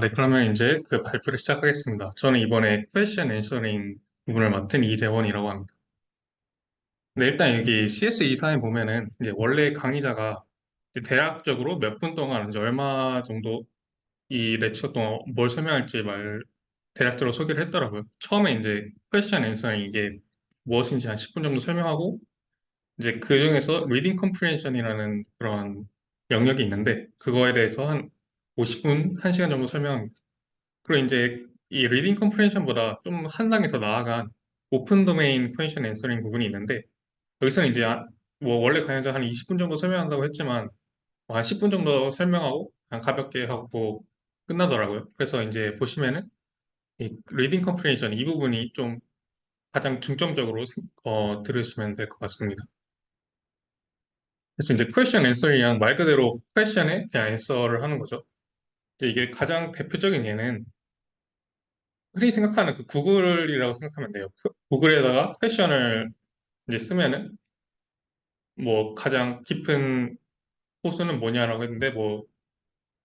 네, 그러면 이제 그 발표를 시작하겠습니다. 저는 이번에 퀘스천 앤서링 부분을 맡은 이재원이라고 합니다. 근데 일단 여기 CS 이사에 보면은 이제 원래 강의자가 이제 대략적으로 몇 분 동안 이제 얼마 정도 이 레क्처 동안 뭘 설명할지 대략적으로 소개를 했더라고요. 처음에 이제 퀘스천 앤서링 이게 무엇인지 한 10분 정도 설명하고 이제 그 중에서 리딩 컴프레hension이라는 그런 영역이 있는데 그거에 대해서 한 50분, 1시간 정도 설명합니다. 그리고 이제 이 리딩 컴프레hension보다 좀 한 단계 더 나아간 오픈 도메인 퀘스천 앤서링 부분이 있는데 여기서는 이제 뭐 원래 강의자 한 20분 정도 설명한다고 했지만 뭐한 10분 정도 설명하고 그냥 가볍게 하고 끝나더라고요. 그래서 이제 보시면은 이 리딩 컴프레hension 이 부분이 좀 가장 중점적으로 들으시면 될 것 같습니다. 그래서 이제 퀘스천 앤서링이랑 말 그대로 퀘스천에 그냥 앤서를 하는 거죠. 이제 이게 가장 대표적인 예는 흔히 생각하는 그 구글이라고 생각하면 돼요. 구글에다가 퀘션을 이제 쓰면은 뭐 가장 깊은 호수는 뭐냐라고 했는데 뭐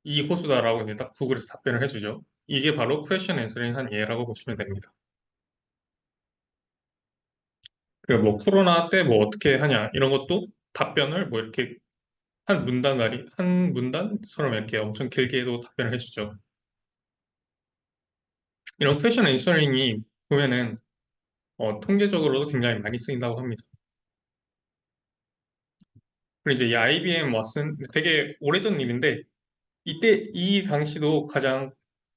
이 호수다라고 이제 딱 구글에서 답변을 해주죠. 이게 바로 퀘션 앤서링 한 예라고 보시면 됩니다. 그리고 뭐 코로나 때 뭐 어떻게 하냐 이런 것도 답변을 뭐 이렇게 한 문단처럼 이렇게 엄청 길게도 답변을 해주죠. 이런 퀘션 앤서링이 보면은 통계적으로도 굉장히 많이 쓰인다고 합니다. 그리고 이제 이 IBM 왓슨 되게 오래전 일인데 이 당시도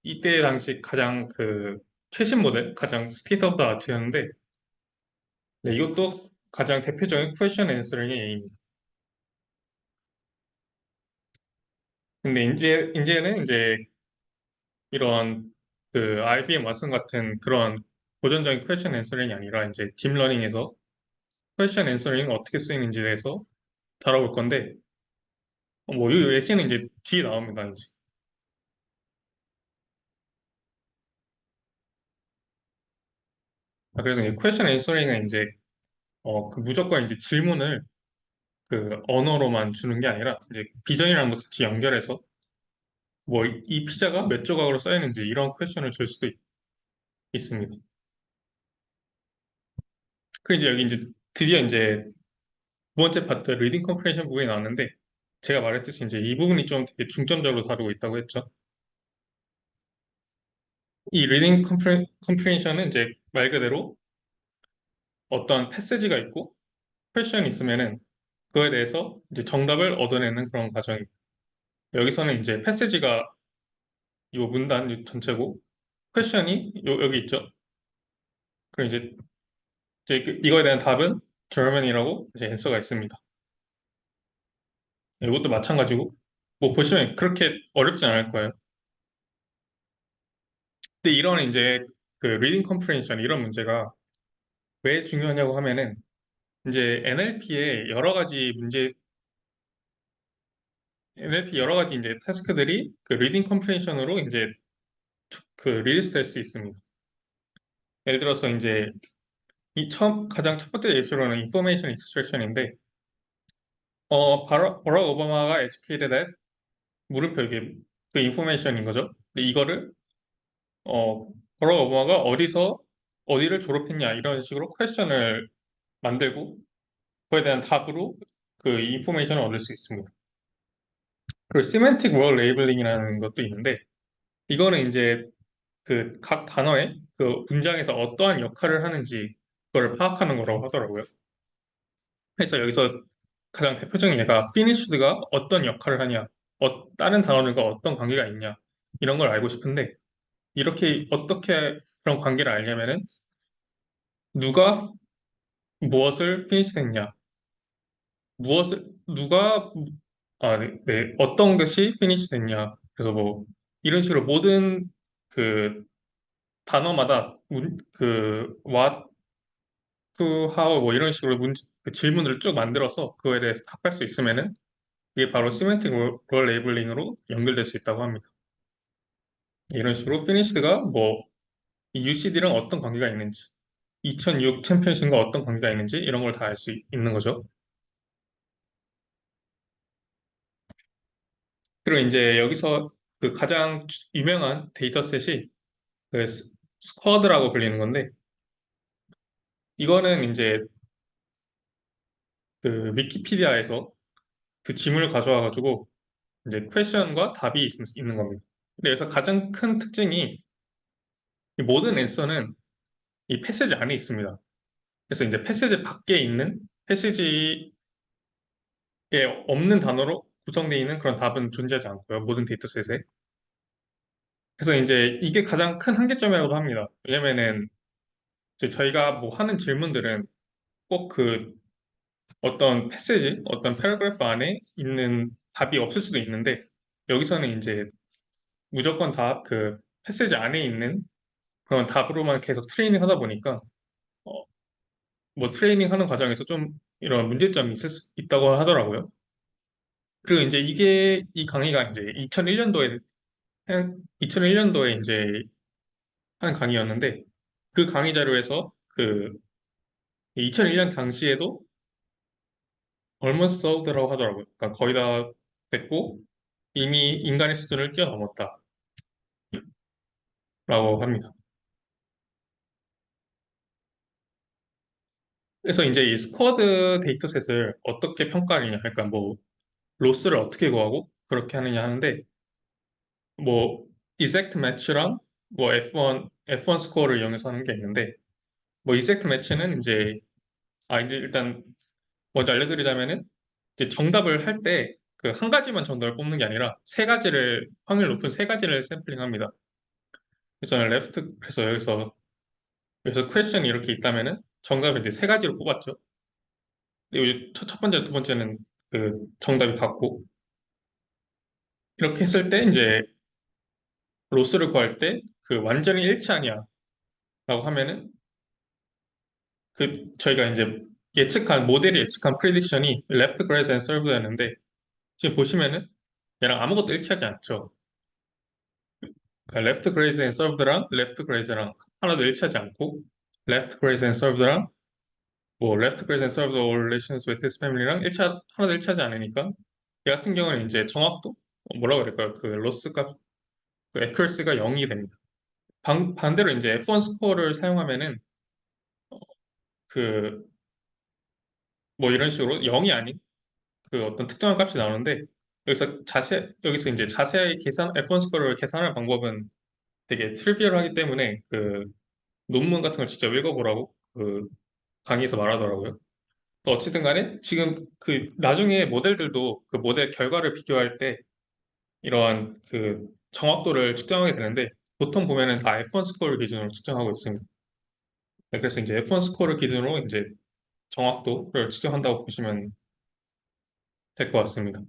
이때 당시 가장 그 최신 모델, 가장 스테이트 오브 더 아트였는데, 네, 이것도 가장 대표적인 퀘스천 앤서링의 예입니다. 근데 이제는 이제 이런 그 IBM 왓슨 같은 그런 고전적인 퀘스천 앤서링이 아니라 이제 딥러닝에서 퀘스천 앤서링이 어떻게 쓰이는지에 대해서 다뤄볼 건데, 이 예시는 이제 뒤에 나옵니다, 이제. 그래서 이 퀘스천 앤서링은 이제 그 무조건 이제 질문을 그 언어로만 주는 게 아니라 이제 비전이랑도 같이 연결해서 뭐 이 피자가 몇 조각으로 쌓이는지 이런 퀘션을 줄 수도 습니다 그리고 이제 여기 이제 드디어 이제 두 번째 파트 리딩 컴프레hension 부분이 나왔는데 제가 말했듯이 이제 이 부분이 좀 되게 중점적으로 다루고 있다고 했죠. 이 리딩 컴프레hension은 이제 말 그대로 어떤 패스지가 있고 퀘션이 있으면은 그거에 대해서 이제 정답을 얻어내는 그런 과정입니다. 여기서는 이제 패스지가 이 문단 전체고 퀘션이 여기 있죠. 그럼 이제 이거에 대한 답은 German이라고 이제 앤서가 있습니다. 이것도 마찬가지고 뭐 보시면 그렇게 어렵진 않을 거예요. 근데 이런 이제 그 리딩 컴프레hension 이런 문제가 왜 중요하냐고 하면은 이제 NLP 여러 가지 이제 태스크들이 그 리딩 컴프레hension으로 이제 그 리리스 될 수 있습니다. 예를 들어서 이제 가장 첫 번째 예시로는 인포메이션 익스트랙션인데 버락 오바마가 educated at 물음표 이게 그 인포메이션인 거죠. 근데 이거를 어, 버락 오바마가 어디를 졸업했냐 이런 식으로 퀘스천을 만들고 그거에 대한 답으로 그 인포메이션을 얻을 수 있습니다. 그리고 시멘틱 월 레이블링이라는 것도 있는데 이거는 이제 그 각 단어의 그 문장에서 어떠한 역할을 하는지 그걸 파악하는 거라고 하더라고요. 그래서 여기서 가장 대표적인 예가 finished가 어떤 역할을 하냐, 다른 단어들과 어떤 관계가 있냐 이런 걸 알고 싶은데 이렇게 어떻게 그런 관계를 알냐면은 누가 무엇을 finish 했냐, 누가 어떤 것이 finish 됐냐. 그래서 뭐 이런 식으로 모든 그 단어마다 what, to, how 뭐 이런 식으로 그 질문을 쭉 만들어서 그거에 대해서 답할 수 있으면은 이게 바로 시멘틱 롤 레이블링으로 연결될 수 있다고 합니다. 이런 식으로 finished가 뭐 UCD랑 어떤 관계가 있는지 2006 챔피언십과 어떤 관계가 있는지 이런 걸 다 알 수 있는 거죠. 그리고 이제 여기서 그 가장 유명한 데이터셋이 그 스쿼드라고 불리는 건데, 이거는 이제 그 위키피디아에서 그 지문을 가져와가지고 이제 퀘션과 답이 있는 겁니다. 근데 여기서 가장 큰 특징이 이 모든 앤서는 이 패시지 안에 있습니다. 그래서 이제 패시지 밖에 있는 패시지에 없는 단어로 구성되어 있는 그런 답은 존재하지 않고요. 모든 데이터셋에. 그래서 이제 이게 가장 큰 한계점이라고도 합니다. 왜냐면은 이제 저희가 뭐 하는 질문들은 꼭 그 어떤 패시지, 어떤 패러그래프 안에 있는 답이 없을 수도 있는데 여기서는 이제 무조건 답, 그 패시지 안에 있는 그런 답으로만 계속 트레이닝 하다 보니까 어, 뭐 트레이닝 하는 과정에서 좀 이런 문제점이 있다고 하더라고요. 그리고 이제 이게 이 강의가 이제 2001년도에 이제 한 강의였는데 그 강의 자료에서 그 2001년 당시에도 almost solved라고 하더라고요. 그러니까 거의 다 됐고 이미 인간의 수준을 뛰어넘었다라고 합니다. 그래서 이제 이 스쿼드 데이터셋을 어떻게 평가하느냐, 그러니까 뭐 로스를 어떻게 구하고 그렇게 하느냐 하는데 뭐 exact match랑 뭐 F1 스코어를 이용해서 하는 게 있는데 뭐 exact match는 이제 일단 먼저 알려드리자면은 이제 정답을 할 때 그 한 가지만 정답을 뽑는 게 아니라 세 가지를 확률 높은 세 가지를 샘플링합니다. 그래서 저는 그래서 여기서 퀘션이 이렇게 있다면은 정답을 이제 세 가지로 뽑았죠. 그리고 첫 번째, 두 번째는 그 정답이 같고 이렇게 했을 때 이제 로스를 구할 때 그 완전히 일치하냐라고 하면은 그 저희가 이제 모델이 예측한 프리딕션이 left, grace, and served였는데 지금 보시면은 얘랑 아무것도 일치하지 않죠. 그러니까 left, grace, and served랑 left, grace랑 하나도 일치하지 않고 left, grace, and served랑 뭐 left, grace, and served all relations with his family랑 하나도 일치하지 않으니까 얘 같은 경우는 이제 정확도 뭐라고 그럴까요? 그 로스 값, 그 accuracy가 0이 됩니다. 반대로 이제 F1 스코어를 사용하면은 그 뭐 이런 식으로 0이 아닌 그 어떤 특정한 값이 나오는데 여기서 이제 자세히 F1 스코어를 계산하는 방법은 되게 트리비얼하기 때문에 그 논문 같은 걸 직접 읽어보라고 그 강의에서 말하더라고요. 또 어쨌든 간에 지금 그 나중에 모델들도 그 모델 결과를 비교할 때 이러한 그 정확도를 측정하게 되는데 보통 보면은 다 F1 스코어를 기준으로 측정하고 있습니다. 네, 그래서 이제 F1 스코어를 기준으로 이제 정확도를 측정한다고 보시면 될 것 같습니다.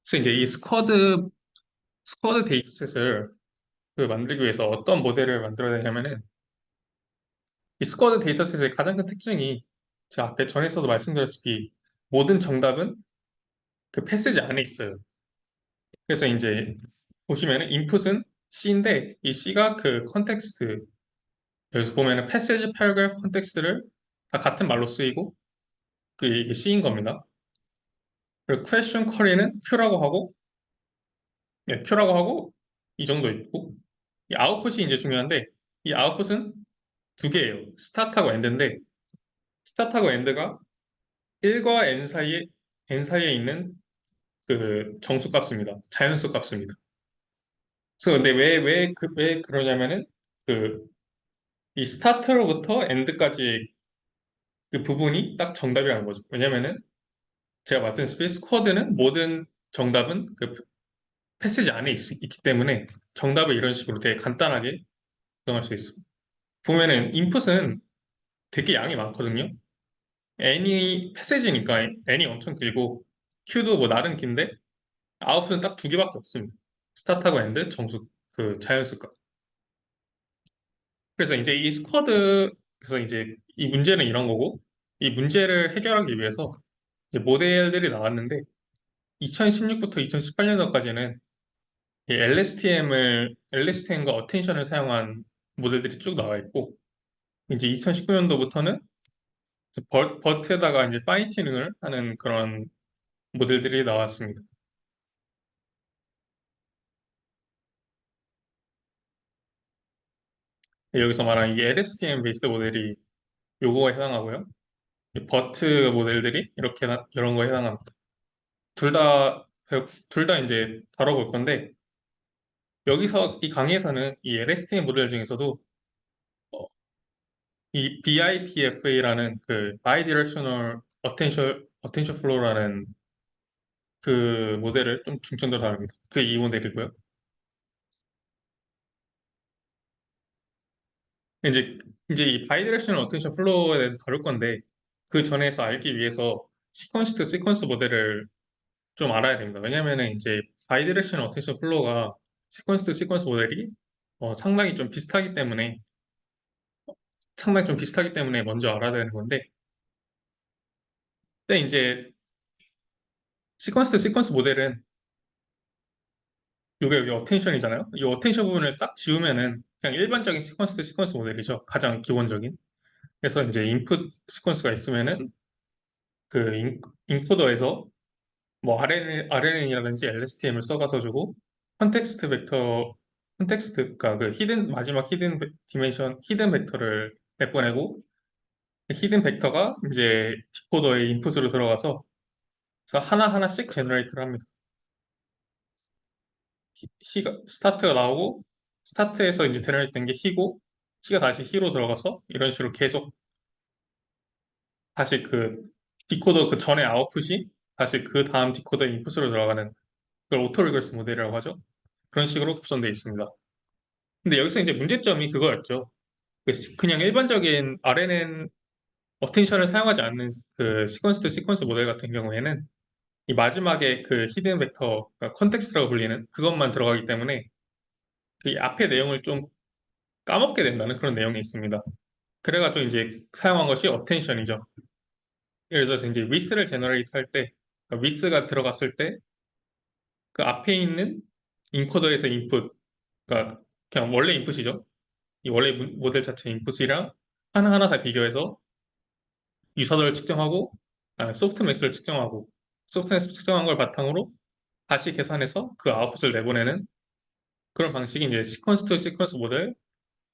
그래서 이제 이 스쿼드 데이터셋을 그 만들기 위해서 어떤 모델을 만들어야 되냐면은 이 스쿼드 데이터셋의 가장 큰 특징이 제가 앞에 전에서도 말씀드렸다시피 모든 정답은 그 패스지 안에 있어요. 그래서 이제 보시면은 인풋은 C인데 이 C가 그 컨텍스트 여기서 보면은 패시지 패러그래프 컨텍스트를 다 같은 말로 쓰이고 그 이게 C인 겁니다. 그리고 question query는 Q라고 하고 이 정도 있고 이 아웃풋이 이제 중요한데 이 아웃풋은 두 개예요. 스타트하고 엔드인데 스타트하고 엔드가 1과 n 사이에 있는 그 정수 값입니다. 자연수 값입니다. 그래서 근데 왜 그러냐면은 그 이 스타트로부터 엔드까지 그 부분이 딱 정답이라는 거죠. 왜냐면은 제가 말씀드린 스쿼드는 모든 정답은 그 패시지 안에 있기 때문에 정답을 이런 식으로 되게 간단하게 구성할 수 있습니다. 보면은 인풋은 되게 양이 많거든요. n이 패시지니까 n이 엄청 길고 q도 뭐 나름 긴데 아웃풋은 딱 두 개밖에 없습니다. 스타트하고 엔드, 정수, 그 자연수값. 그래서 이제 그래서 이제 이 문제는 이런 거고 이 문제를 해결하기 위해서 이제 모델들이 나왔는데 2016부터 2018년도까지는 LSTM과 어텐션을 사용한 모델들이 쭉 나와 있고 이제 2019년도부터는 버트에다가 이제 파인 튜닝을 하는 그런 모델들이 나왔습니다. 여기서 말하는 이 LSTM 베이스드 모델이 요거에 해당하고요. 이 버트 모델들이 이런 거에 해당합니다. 둘 다, 둘 다 이제 다뤄볼 건데, 여기서 이 강의에서는 이 LSTM 모델 중에서도 어, 이 BIDFA라는 그 Bidirectional Attention Flow라는 그 모델을 좀 중점적으로 다룹니다. 그 이 모델이고요. 이제 이 Bidirectional Attention Flow에 대해서 다룰 건데 그 전에서 알기 위해서 시퀀스 투 시퀀스 모델을 좀 알아야 됩니다. 왜냐면은 이제 Bidirectional Attention Flow가 시퀀스 투 시퀀스 모델이 상당히 좀 비슷하기 때문에 먼저 알아야 되는 건데, 근데 이제 시퀀스 투 시퀀스 모델은 이게 여기 어텐션이잖아요. 이 어텐션 부분을 싹 지우면은 그냥 일반적인 시퀀스 투 시퀀스 모델이죠. 가장 기본적인. 그래서 이제 인풋 시퀀스가 있으면은 그 인코더에서 뭐 RNN이라든지 LSTM을 써가서 주고 컨텍스트 벡터 컨텍스트가 그 마지막 히든 벡터를 내보내고 히든 벡터가 이제 디코더의 인풋으로 들어가서 그래서 하나하나씩 제너레이트를 합니다. 스타트가 나오고 스타트에서 이제 제너레이트 된 게 히고 히가 다시 히로 들어가서 이런 식으로 계속 다시 그 디코더 그 전에 아웃풋이 다시 그 다음 디코더 인풋으로 들어가는 그걸 오토 리그레스 모델이라고 하죠. 그런 식으로 구성되어 있습니다. 근데 여기서 이제 문제점이 그거였죠. 그냥 일반적인 RNN 어텐션을 사용하지 않는 그 시퀀스 투 시퀀스 모델 같은 경우에는 이 마지막에 그 히든 벡터, 그러니까 컨텍스트라고 불리는 그것만 들어가기 때문에 그 앞에 내용을 좀 까먹게 된다는 그런 내용이 있습니다. 그래가지고 이제 사용한 것이 어텐션이죠. 예를 들어서 이제 위스를 제너레이트 할 때, 위스가 들어갔을 때 그 앞에 있는 인코더에서 인풋, 그러니까 그냥 원래 인풋이죠. 이 원래 모델 자체 인풋이랑 하나하나 다 비교해서 유사도를 측정하고 소프트맥스를 측정하고 소프트맥스 측정한 걸 바탕으로 다시 계산해서 그 아웃풋을 내보내는 그런 방식이 이제 시퀀스 투 시퀀스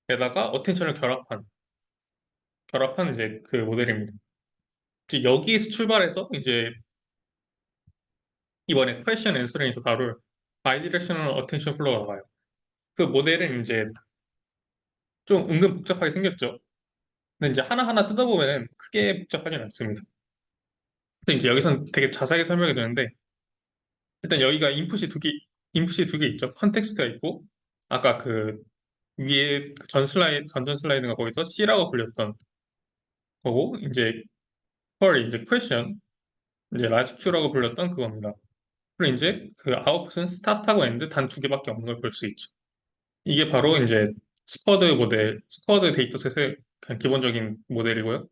모델에다가 어텐션을 결합한 이제 그 모델입니다. 이제 여기에서 출발해서 이제 이번에 퀘션 앤서링에서 다룰 바이디렉셔널 어텐션 플로우가 나와요. 그 모델은 이제 좀 은근 복잡하게 생겼죠. 근데 이제 하나하나 뜯어보면 크게 복잡하진 않습니다. 근데 이제 여기선 되게 자세하게 설명이 되는데 일단 여기가 인풋이 두 개 있죠. 컨텍스트가 있고 아까 그 위에 전전 슬라이드가 거기서 C라고 불렸던 거고 이제 question 이제 라지 Q라고 불렸던 그겁니다. 그리고 이제 그 아웃풋은 스타트하고 엔드 단 두 개밖에 없는 걸 볼 수 있죠. 이게 바로 이제 스쿼드 데이터셋의 그냥 기본적인 모델이고요.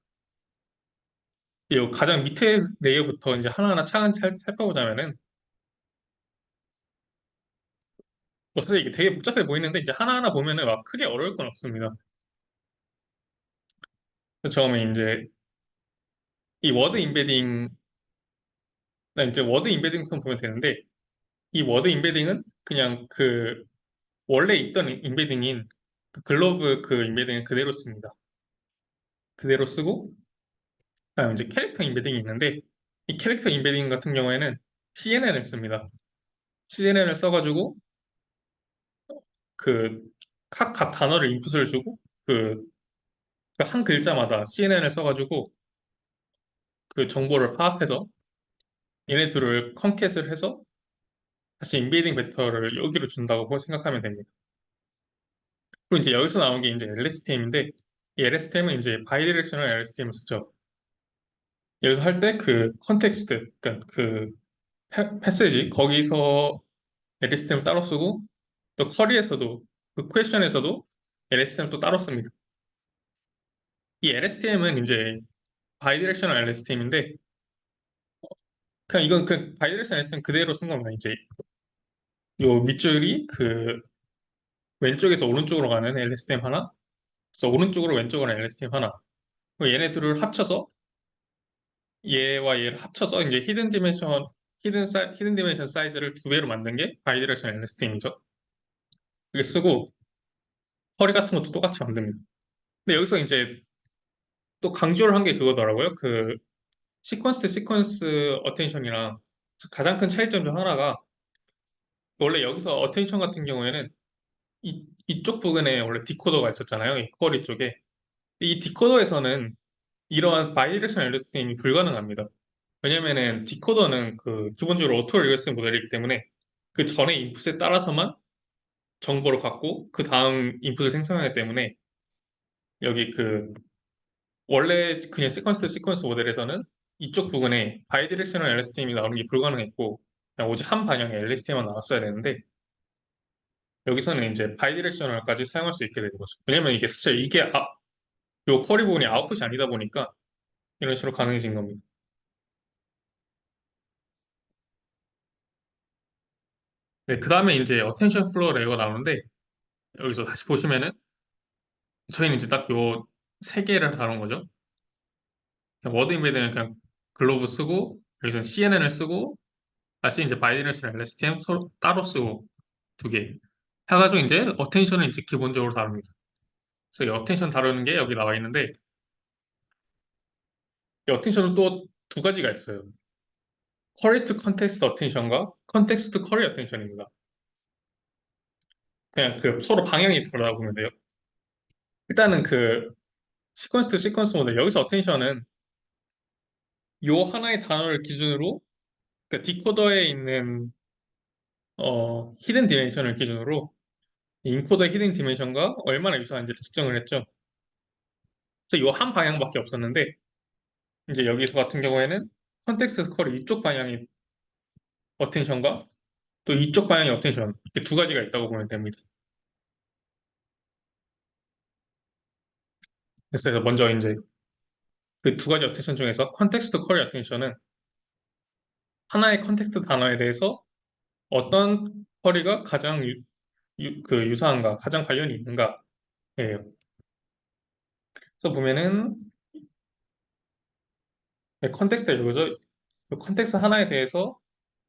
이 가장 밑에 레이어부터 이제 하나하나 차근히 살펴보자면은 뭐 사실 이게 되게 복잡해 보이는데 이제 하나하나 보면은 막 크게 어려울 건 없습니다. 그래서 처음에 이제 이 워드 임베딩부터 보면 되는데 이 워드 임베딩은 그냥 그 원래 있던 임베딩인 그 글로브 그 임베딩을 그대로 씁니다. 그대로 쓰고 그다음에 이제 캐릭터 임베딩이 있는데 이 캐릭터 임베딩 같은 경우에는 CNN을 씁니다. CNN을 써가지고 그 각 단어를 인풋을 주고 그 한 글자마다 CNN을 써가지고 그 정보를 파악해서 얘네 둘을 컨캣을 해서 다시 인베딩 벡터를 여기로 준다고 생각하면 됩니다. 그리고 이제 여기서 나온 게 이제 LSTM인데 이 LSTM은 이제 바이디렉셔널 LSTM을 쓰죠. 여기서 할 때 그 컨텍스트, 그러니까 그 패시지 거기서 LSTM을 따로 쓰고 또 쿼리에서도 그 퀘션에서도 LSTM 또 따로 씁니다. 이 LSTM은 이제 바이디렉셔널 LSTM인데 그냥 이건 그 바이디렉셔널 LSTM 그대로 쓴 겁니다. 이제 요 밑줄이 그 왼쪽에서 오른쪽으로 가는 LSTM 하나, 그래서 오른쪽으로 왼쪽으로 가는 LSTM 하나. 그리고 얘네들을 합쳐서 얘와 얘를 합쳐서 이제 히든 디멘션 사이즈를 두 배로 만든 게 바이디렉셔널 LSTM이죠. 이게 쓰고 쿼리 같은 것도 똑같이 만듭니다. 근데 여기서 이제 또 강조를 한 게 그거더라고요. 그 시퀀스 대 시퀀스 어텐션이랑 가장 큰 차이점 중 하나가 원래 여기서 어텐션 같은 경우에는 이쪽 부분에 원래 디코더가 있었잖아요. 이 쿼리 쪽에. 이 디코더에서는 이러한 바이디렉셔널 엘리스팅이 불가능합니다. 왜냐면은 디코더는 그 기본적으로 오토 리그레스 모델이기 때문에 그 전에 인풋에 따라서만 정보를 갖고 그 다음 인풋을 생성하기 때문에 여기 그 원래 그냥 시퀀스 대 시퀀스 모델에서는 이쪽 부분에 바이디렉셔널 LSTM이 나오는 게 불가능했고 그냥 오직 한 방향의 LSTM만 나왔어야 되는데 여기서는 이제 바이디렉셔널까지 사용할 수 있게 되는 거죠. 왜냐면 이게 사실 이게 요 쿼리 부분이 아웃풋이 아니다 보니까 이런 식으로 가능해진 겁니다. 네, 그 다음에 이제 어텐션 플로우 레이어가 나오는데 여기서 다시 보시면은 저희는 이제 딱 요 세 개를 다룬 거죠. 그냥 워드 임베드는 그냥 글로브 쓰고 여기서 CNN을 쓰고 다시 이제 바이디렉셔널 LSTM 서로 따로 쓰고 두 개. 해가지고 이제 어텐션을 이제 기본적으로 다룹니다. 그래서 이 어텐션 다루는 게 여기 나와 있는데 이 어텐션은 또 두 가지가 있어요. 쿼리 투 컨텍스트 어텐션과 컨텍스트 쿼리 어텐션입니다. 그냥 그 서로 방향이 다르다고 보면 돼요. 일단은 그 시퀀스 투 시퀀스 모델 여기서 어텐션은 요 하나의 단어를 기준으로 그 디코더에 있는 히든 디멘션을 기준으로 인코더 히든 디멘션과 얼마나 유사한지를 측정을 했죠. 그래서 요 한 방향밖에 없었는데 이제 여기서 같은 경우에는 컨텍스트 쿼리 이쪽 방향이 어텐션과 또 이쪽 방향의 어텐션 이렇게 두 가지가 있다고 보면 됩니다. 그래서 먼저 이제 그 두 가지 어텐션 중에서 컨텍스트 쿼리 어텐션은 하나의 컨텍스트 단어에 대해서 어떤 쿼리가 가장 그 유사한가, 가장 관련이 있는가예요. 그래서 보면은 컨텍스트가 이거죠. 그 컨텍스트 하나에 대해서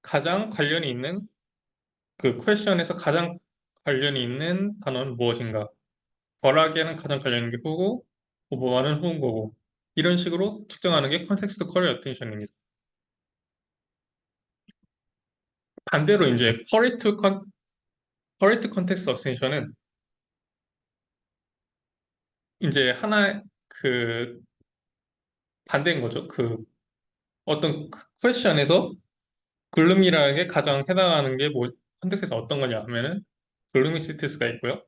가장 관련이 있는 그 퀘션에서 가장 관련이 있는 단어는 무엇인가? 덜하게는 가장 관련 있는 게 후고, 오버와는 후인 거고. 이런 식으로 측정하는 게 컨텍스트 쿼리 어텐션입니다. 반대로 이제 쿼리 투 컨텍스트 어텐션은 이제 하나 그 반대인 거죠. 그 어떤 퀘션에서 글루미락에 가장 해당하는 게 뭐 컨텍스트에서 어떤 거냐 하면은 글루미시티스가 있고요.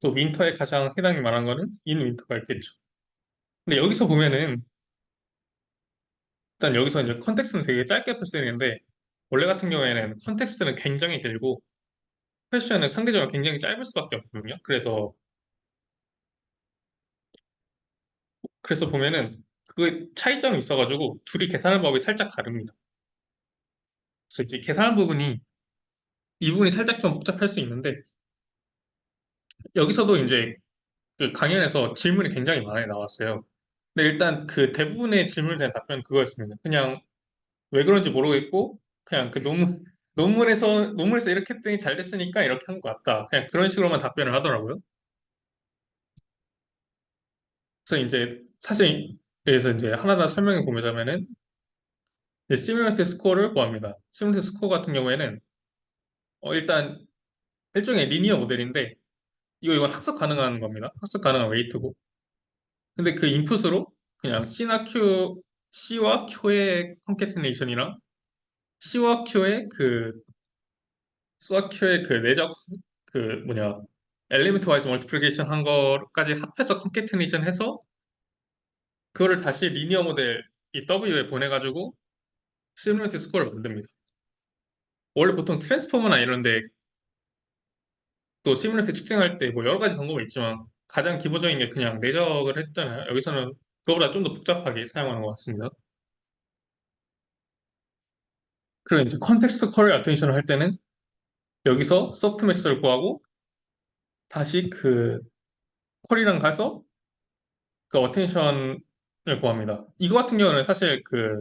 또 윈터에 가장 해당이 많은 거는 인 윈터가 있겠죠. 근데 여기서 보면은 일단 여기서 이제 컨텍스트는 되게 짧게 표시되는데 원래 같은 경우에는 컨텍스트는 굉장히 길고 퀘션은 상대적으로 굉장히 짧을 수밖에 없거든요. 그래서 보면은 그 차이점이 있어가지고 둘이 계산하는 법이 살짝 다릅니다. 그래서 이제 계산하는 부분이 이 부분이 살짝 좀 복잡할 수 있는데 여기서도 이제 그 강연에서 질문이 굉장히 많이 나왔어요. 근데 일단 그 대부분의 질문에 대한 답변은 그거였습니다. 그냥 왜 그런지 모르겠고 그냥 그 논문에서 이렇게 했더니 잘 됐으니까 이렇게 한 것 같다. 그냥 그런 식으로만 답변을 하더라고요. 그래서 이제 사실 여기서 이제 하나하나 설명해 보자면은 시뮬레이트 스코어를 구합니다. 시뮬레이트 스코어 같은 경우에는 일단 일종의 리니어 모델인데 이건 학습 가능한 겁니다. 학습 가능한 웨이트고. 근데 그 인풋으로 그냥 C와 Q의 컨캐티네이션이랑 C와 Q의 그 내적 그 뭐냐 엘리멘트 와이즈 멀티플리케이션 한 거까지 합해서 컨캐티네이션 해서 그거를 다시 리니어 모델 이 W에 보내가지고 시뮬레이트 스코어를 만듭니다. 원래 보통 트랜스포머나 이런데 또 시뮬레이트 측정할 때 뭐 여러 가지 방법이 있지만 가장 기본적인 게 그냥 내적을 했잖아요. 여기서는 그거보다 좀 더 복잡하게 사용하는 것 같습니다. 그리고 이제 컨텍스트 쿼리 어텐션을 할 때는 여기서 소프트맥스를 구하고 다시 그 쿼리랑 가서 그 어텐션을 구합니다. 이거 같은 경우는 사실 그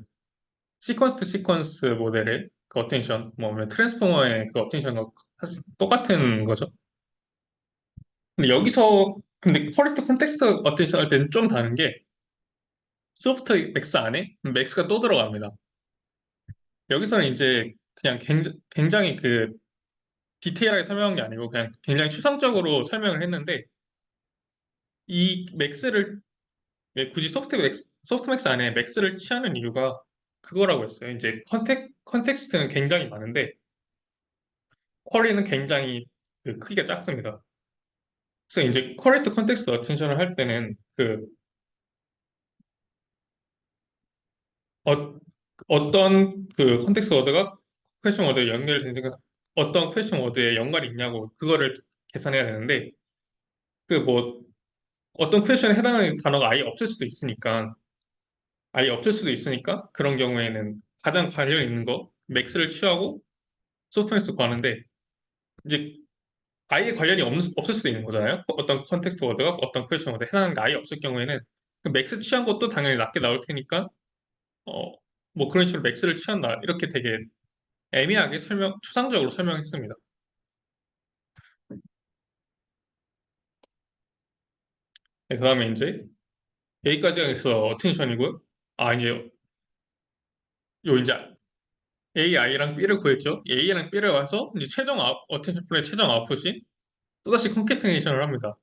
시퀀스 투 시퀀스 모델의 그 어텐션, 뭐 트랜스포머의 그 어텐션과 사실 똑같은 거죠. 근데 여기서 근데 커렉트 컨텍스트 어텐션 할 때는 좀 다른 게 소프트 맥스 안에 맥스가 또 들어갑니다. 여기서는 이제 그냥 굉장히 그 디테일하게 설명한 게 아니고 그냥 굉장히 추상적으로 설명을 했는데 이 맥스를 왜 굳이 소프트맥스 안에 맥스를 취하는 이유가 그거라고 했어요. 이제 컨텍스트는 굉장히 많은데 쿼리는 굉장히 그 크기가 작습니다. 그래서 이제 커렉트 컨텍스트 어텐션을 할 때는 그 어, 어떤 그 컨텍스트 워드가 퀘스천 워드에 연결되니까 어떤 퀘스천 워드에 연관이 있냐고 그거를 계산해야 되는데 그 뭐 어떤 퀘스천에 해당하는 단어가 아예 없을 수도 있으니까 그런 경우에는 가장 관련 있는 거 맥스를 취하고 소프트맥스 구하는데 이제 아예 관련이 없을 수도 있는 거잖아요. 어떤 컨텍스트 워드가 어떤 퀘스천 워드에 해당하는 게 아예 없을 경우에는 그 맥스 취한 것도 당연히 낮게 나올 테니까 어, 뭐 그런 식으로 맥스를 취한다. 이렇게 되게 애매하게 추상적으로 설명했습니다. 그 다음에 이제 A까지가 그래서 어텐션이고요. 아, 이제 요 이제 AI랑 B를 구했죠. A랑 B를 와서 이제 어텐션 플레이 최종 아웃풋이 또다시 콘캐테네이션을 합니다.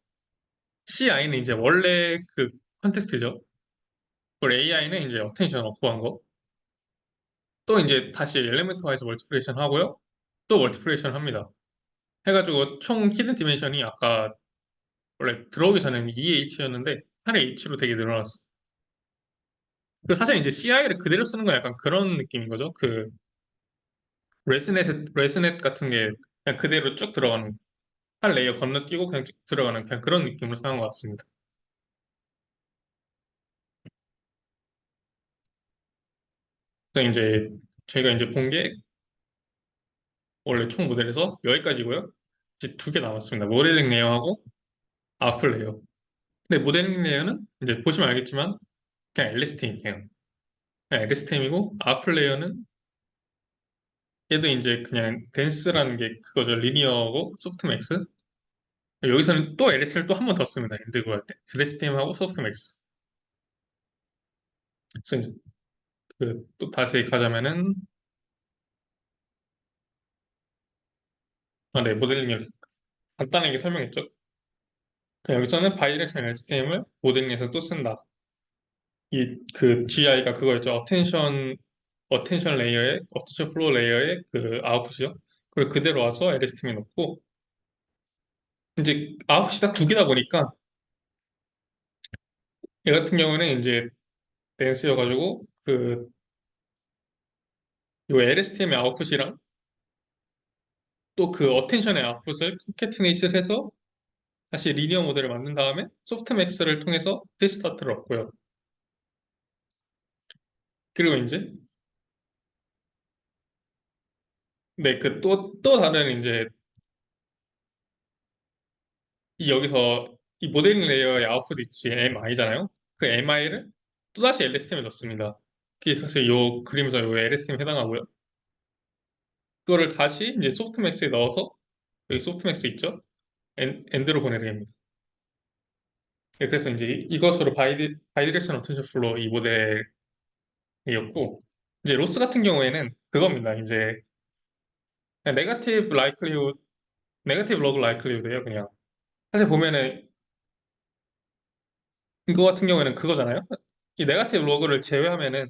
CI는 이제 원래 그 컨텍스트죠. 그리고 AI는 이제 어텐션 확보한 거. 또 이제 다시 엘리멘트 와이즈 멀티플레이션 하고요. 또 멀티플레이션 합니다. 해가지고 총 히든 디멘션이 아까 원래 들어오기 전에는 2H였는데 8H로 되게 늘어났어. 그 사실 이제 CI를 그대로 쓰는 건 약간 그런 느낌인 거죠. 그 레스넷 같은 게 그냥 그대로 쭉 들어가는 한 레이어 건너뛰고 그냥 쭉 들어가는 그냥 그런 느낌으로 사용한 것 같습니다. 그래서 이제 저희가 이제 본 게 원래 총 모델에서 여기까지고요. 이제 두 개 남았습니다. 모델링 레이어하고 아웃풋 레이어. 근데 모델링 레이어는 이제 보시면 알겠지만 그냥 LSTM이에요. 그냥 LSTM이고 아웃풋 레이어는 얘도 이제 그냥 댄스라는 게 그거죠. 리니어고 소프트맥스. 여기서는 또 LS를 또 한 번 더 씁니다. 엔드 구할 때. LSTM하고 소프트맥스. 그래서 이제 그또 다시 가자면은 아, 네, 모델링을 간단하게 설명했죠. 여기서는 바이디렉션 LSTM을 모델링에서 또 쓴다. 이 그 GI가 그거였죠. 어텐션 레이어에 어텐션 플로우 레이어에 그 아웃풋이요. 그걸 그대로 와서 LSTM에 넣고 이제 아웃풋이 딱 두 개다 보니까 얘 같은 경우는 이제 댄스여가지고 그 요 LSTM의 아웃풋이랑 또 그 어텐션의 아웃풋을 컨캐트네이션 해서 다시 리니어 모델을 만든 다음에 소프트맥스를 통해서 피스타트를 얻고요. 그리고 이제 네, 그 또 다른 이제 여기서 이 모델링 레이어의 아웃풋 있지 MI잖아요. 그 MI를 또다시 LSTM에 넣습니다. 그게 사실 요 그림에서 요 LSTM에 해당하고요. 그거를 다시 이제 소프트맥스에 넣어서 여기 소프트맥스 있죠? 엔드로 보내게 됩니다. 네, 그래서 이제 이것으로 바이디렉션 어텐션 플로우 이 모델이었고 이제 로스 같은 경우에는 그겁니다. 이제 네거티브 라이클리हु드 네거티브 로그 라이클리후드예요, 그냥. 사실 보면은 이거 같은 경우에는 그거잖아요. 이 네거티브 로그를 제외하면은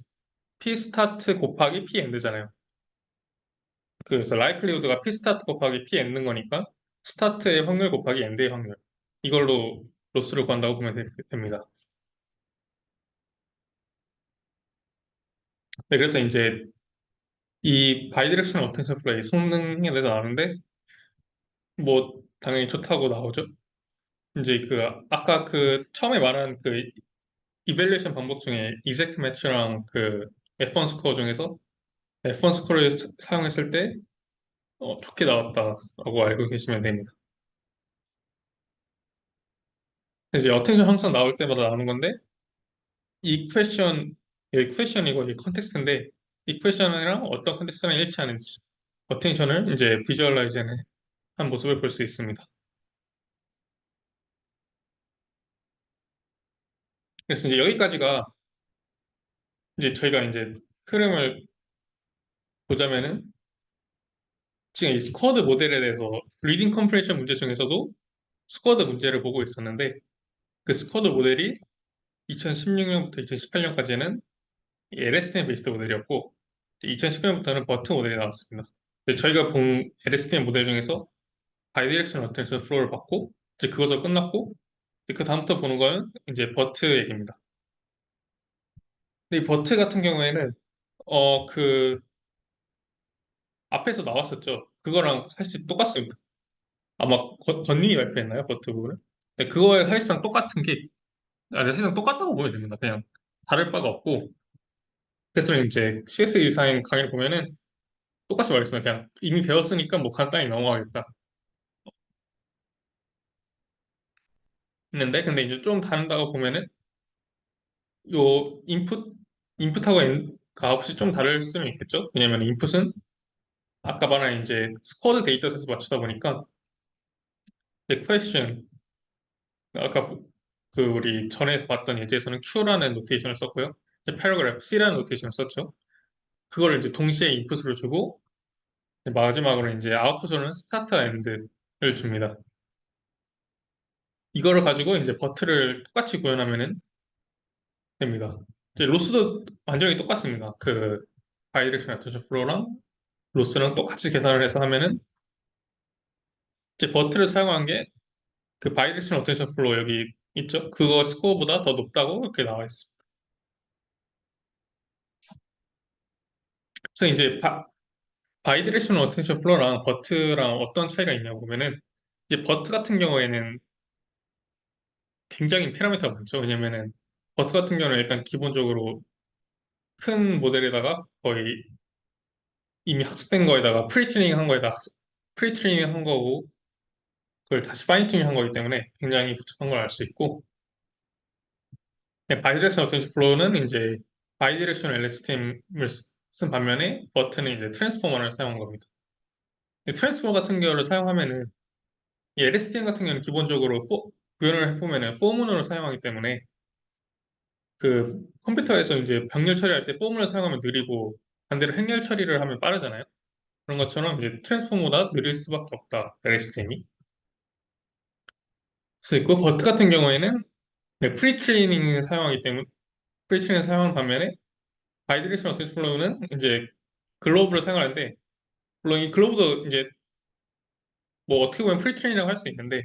P 스타트 곱하기 P 엔드잖아요. 그래서 라이클리후드가 P 스타트 곱하기 P 엔드인 거니까 스타트의 확률 곱하기 엔드의 확률. 이걸로 로스를 구한다고 보면 됩니다. 네, 그래서 이제 이 바이디렉셔널 어텐션 플레이 성능에 대해서 아는데 뭐 당연히 좋다고 나오죠. 이제 그 아까 그 처음에 말한 그 이밸리에이션 방법 중에 익젝트 매치랑 그 F1 스코어 중에서 F1 스코어를 사용했을 때 좋게 나왔다라고 알고 계시면 됩니다. 이제 어텐션 항상 나올 때마다 나오는 건데 이 퀘션 여기 퀘션이고 이 컨텍스트인데 이 퀘션이랑 어떤 컨텍스트랑 일치하는지 어텐션을 이제 비주얼라이즈한 모습을 볼 수 있습니다. 그래서 이제 여기까지가 이제 저희가 이제 흐름을 보자면은 지금 이 스쿼드 모델에 대해서 리딩 컴프레션 문제 중에서도 스쿼드 문제를 보고 있었는데 그 스쿼드 모델이 2016년부터 2018년까지는 LSTM 베이스드 모델이었고 2019년부터는 버트 모델이 나왔습니다. 저희가 본 LSTM 모델 중에서 바이디렉션 어텐션 플로우를 봤고 이제 그것으로 끝났고 이제 그 다음부터 보는 거는 이제 버트 얘기입니다. 근데 이 버트 같은 경우에는 그 앞에서 나왔었죠. 그거랑 사실 똑같습니다. 아마 건님이 발표했나요? 버트 부분을? 네, 그거에 사실상 똑같은 게 사실상 똑같다고 보면 됩니다. 그냥 다를 바가 없고 그래서 이제 CS 이사인 강의를 보면은 똑같이 말했습니다. 그냥 이미 배웠으니까 뭐 간단히 넘어가겠다. 했는데 근데 이제 좀 다른다고 보면은 요 인풋하고 값이 좀 다를 수는 있겠죠. 왜냐면 인풋은 아까 말한 이제 스쿼드 데이터셋을 맞추다 보니까 이제 question 아까 그 우리 전에 봤던 예제에서는 Q라는 노테이션을 썼고요. 이제 paragraph C라는 노테이션을 썼죠. 그거를 이제 동시에 인풋으로 주고 마지막으로 이제 아웃풋으로는 스타트 엔드를 줍니다. 이거를 가지고 이제 버트를 똑같이 구현하면은 됩니다. 이제 로스도 완전히 똑같습니다. 그 바이렉션 어텐션 플로우랑 로스랑 똑같이 계산을 해서 하면은 이제 버트를 사용한 게 그 바이렉션 어텐션 플로우 여기 있죠? 그거 스코어보다 더 높다고 이렇게 나와 있습니다. 그래서 이제 바이디렉션 어텐션 플로우랑 버트랑 어떤 차이가 있냐고 보면은 이제 버트 같은 경우에는 굉장히 파라미터가 많죠. 왜냐면은 버트 같은 경우는 일단 기본적으로 큰 모델에다가 거의 이미 학습된 거에다가 프리트레이닝 한 거에다 프리트레이닝 한 거고 그걸 다시 파인튜닝 한 거기 때문에 굉장히 복잡한 걸 알 수 있고 바이디렉션 어텐션 플로우는 이제 바이디렉션 LSTM을 쓴 반면에 버트는 이제 트랜스포머를 사용한 겁니다. 트랜스포머 같은 경우를 사용하면은 이 LSTM 같은 경우는 기본적으로 구현을 해보면은 포문으로 사용하기 때문에 그 컴퓨터에서 이제 병렬 처리할 때 포문을 사용하면 느리고 반대로 행렬 처리를 하면 빠르잖아요. 그런 것처럼 이제 트랜스포머보다 느릴 수밖에 없다. LSTM이. 그래서 있고 버트 같은 경우에는 프리트레이닝을 사용하기 때문에 프리트레이닝을 사용한 반면에 바이디렉션 어텐션 플로우는 이제 글로브를 사용하는데 물론 이 글로브도 이제 뭐 어떻게 보면 프리트레이닝이라고 할 수 있는데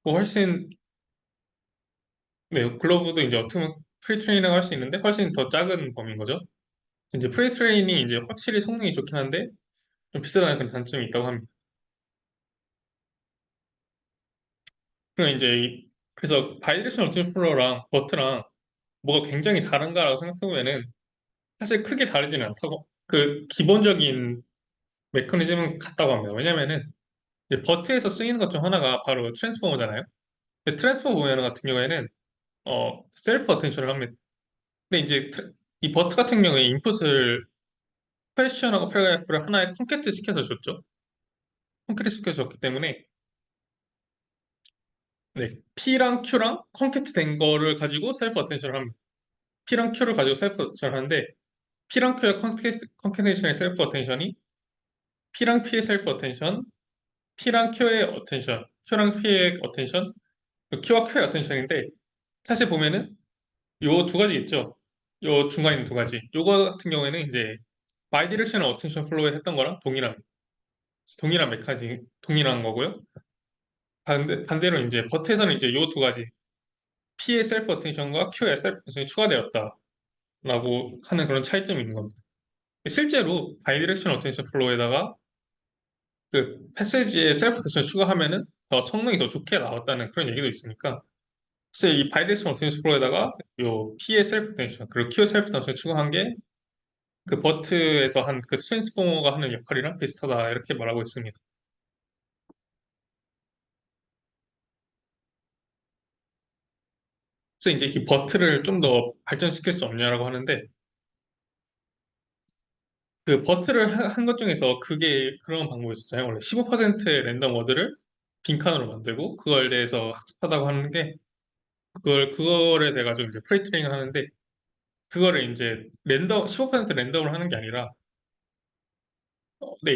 뭐 훨씬 네 글로브도 이제 어떻게 보면 프리트레이닝이라고 할 수 있는데 훨씬 더 작은 범위인 거죠. 이제 프리트레이닝이 이제 확실히 성능이 좋긴 한데 좀 비싸다는 그런 단점이 있다고 합니다. 그럼 이제 그래서 바이디렉션 어텐션 플로우랑 버트랑 뭐가 굉장히 다른가라고 생각해보면은 사실 크게 다르지는 않다고 그 기본적인 메커니즘은 같다고 합니다. 왜냐면은 이제 버트에서 쓰이는 것 중 하나가 바로 트랜스포머잖아요. 근데 트랜스포머 보면 같은 경우에는 셀프 어텐션을 합니다. 근데 이제 이 버트 같은 경우에 인풋을 퀘스천하고 패러그래프를 하나에 콘캐트 시켜서 줬죠. 콘캐트 시켜서 줬기 때문에 네, P랑 Q랑 콘캐트 된 거를 가지고 셀프 어텐션을 합니다. P랑 Q를 가지고 셀프 어텐션을 하는데 P랑 Q의 콘캐테이션의 셀프 어텐션이 P랑 P의 셀프 어텐션, P랑 Q의 어텐션, Q랑 P의 어텐션, Q와 Q의 어텐션인데 사실 보면은 요 두 가지 있죠. 요 중간에 있는 두 가지. 요거 같은 경우에는 이제 바이디렉셔널 어텐션 플로우에 했던 거랑 동일한 메커니즘, 동일한 거고요. 반대로 이제 버트에서는 이제 요 두 가지 P의 셀프 어텐션과 Q의 셀프 어텐션이 추가되었다라고 하는 그런 차이점이 있는 겁니다. 실제로 바이디렉셔널 어텐션 플로우에다가 그 패세지에 셀프 어텐션 추가하면은 더 성능이 더 좋게 나왔다는 그런 얘기도 있으니까 사실 이 바이디렉셔널 어텐션 플로우에다가 요 P의 셀프 어텐션 그리고 Q의 셀프 어텐션 추가한 게 그 버트에서 한 그 트랜스포머가 하는 역할이랑 비슷하다 이렇게 말하고 있습니다. 그래서 이제 이 버트를 좀 더 발전시킬 수 없냐라고 하는데 그 버트를 한 것 중에서 그게 그런 방법이 있었잖아요. 원래 15%의 랜덤 워드를 빈칸으로 만들고 그걸 대해서 학습하다고 하는 게 그거를 돼가지고 이제 프리트레이닝을 하는데, 그거를 이제 15% 랜덤으로 하는 게 아니라, 네,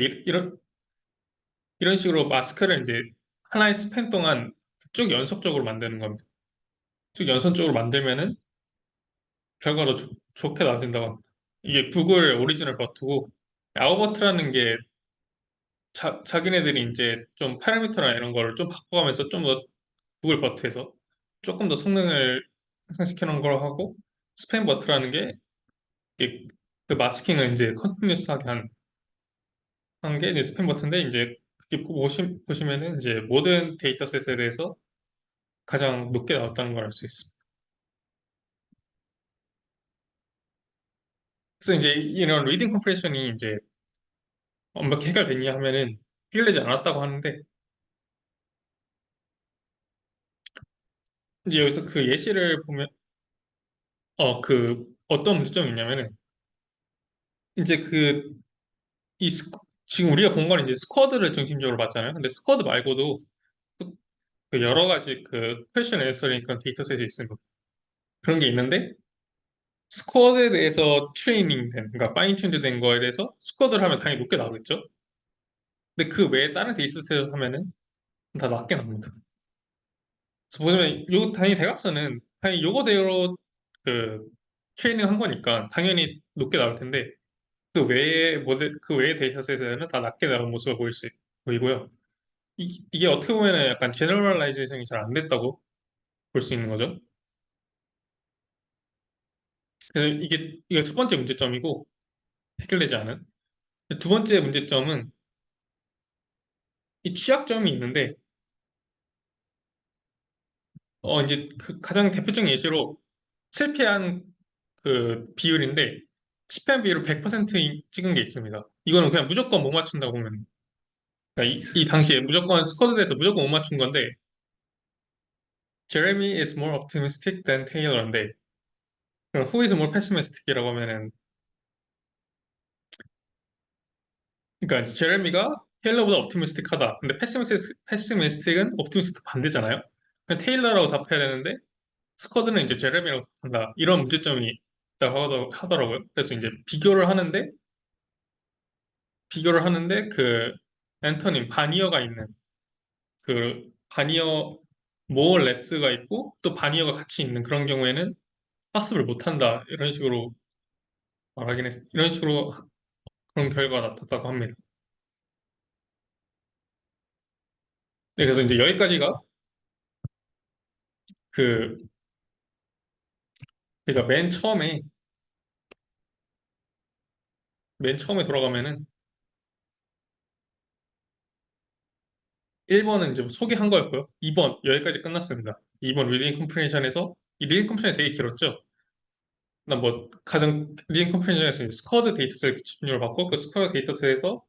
이런 식으로 마스크를 이제 하나의 스팬 동안 쭉 연속적으로 만드는 겁니다. 쭉 연속적으로 만들면은 결과도 좋게 나와진다고 합니다. 이게 구글 오리지널 버트고, 아우버트라는 게 자기네들이 이제 좀 파라미터나 이런 거를 좀 바꿔가면서 좀 더 구글 버트에서 조금 더 성능을 향상시켜 놓은 걸 하고, 스팸 버트라는 게 이게 그 마스킹을 이제 컨티뉴스하게 한 게 이제 스팸 버트인데, 이제 그게 보시면은 이제 모든 데이터셋에 대해서 가장 높게 나왔다는 걸 알 수 있습니다. 그래서 이제 이런 리딩 컴프레션이 이제 완벽히 해결됐냐 하면은 해결되지 않았다고 하는데, 이제 여기서 그 예시를 보면 어떤 문제점이 있냐면은, 이제 지금 우리가 본 건 이제 스쿼드를 중심적으로 봤잖아요. 근데 스쿼드 말고도 그 여러 가지 그 퀘션 앤서링 그런 데이터셋이 있습니다. 그런 게 있는데, 스쿼드에 대해서 그러니까 파인 튠드 된 거에 대해서 스쿼드를 하면 당연히 높게 나오겠죠. 근데 그 외에 다른 데이터셋을 하면은 다 낮게 나옵니다. 그래서 보시면 당연히 대각선은 당연히 요거대로 그 트레이닝 한 거니까 당연히 높게 나올 텐데, 그 외의 데이터셋에는 다 낮게 나온 모습을 보이고요. 이게 어떻게 보면은 약간 제너럴라이제이션이 잘 안 됐다고 볼 수 있는 거죠. 그래서 이게 첫 번째 문제점이고, 해결되지 않은. 두 번째 문제점은 이 취약점이 있는데, 이제 그 가장 대표적인 예시로 실패한 그 비율인데, 실패한 비율을 100% 찍은 게 있습니다. 이거는 그냥 무조건 못 맞춘다고 보면 돼요. 그러니까 이 당시에 무조건 스쿼드에서 무조건 못 맞춘 건데, Jeremy is more optimistic than Taylor인데, 그럼 who is more pessimistic이라고 하면은, 그러니까 이제 제레미가 테일러보다 옵티미스틱하다. 근데 패시미스틱은 옵티미스틱 반대잖아요. 그냥 테일러라고 답해야 되는데, 스쿼드는 이제 제레미라고 답한다. 이런 문제점이 있다고 하더라고요. 그래서 이제 비교를 하는데 그 앤터님 바니어가 있는 그 바니어 모어 레스가 있고 또 바니어가 같이 있는 그런 경우에는 학습을 못한다. 이런 식으로 그런 결과가 나타났다고 합니다. 네, 그래서 이제 여기까지가 그 그러니까 맨 처음에 돌아가면은 1번은 이제 소개한 거였고요. 2번 여기까지 끝났습니다. 2번 리딩 컴프레hension에서 이 리딩 컴프레hension 되게 길었죠. 나 뭐 가장 리딩 컴프레hension에서 이제 스쿼드 데이터셋 집중적으로 받고, 그 스쿼드 데이터셋에서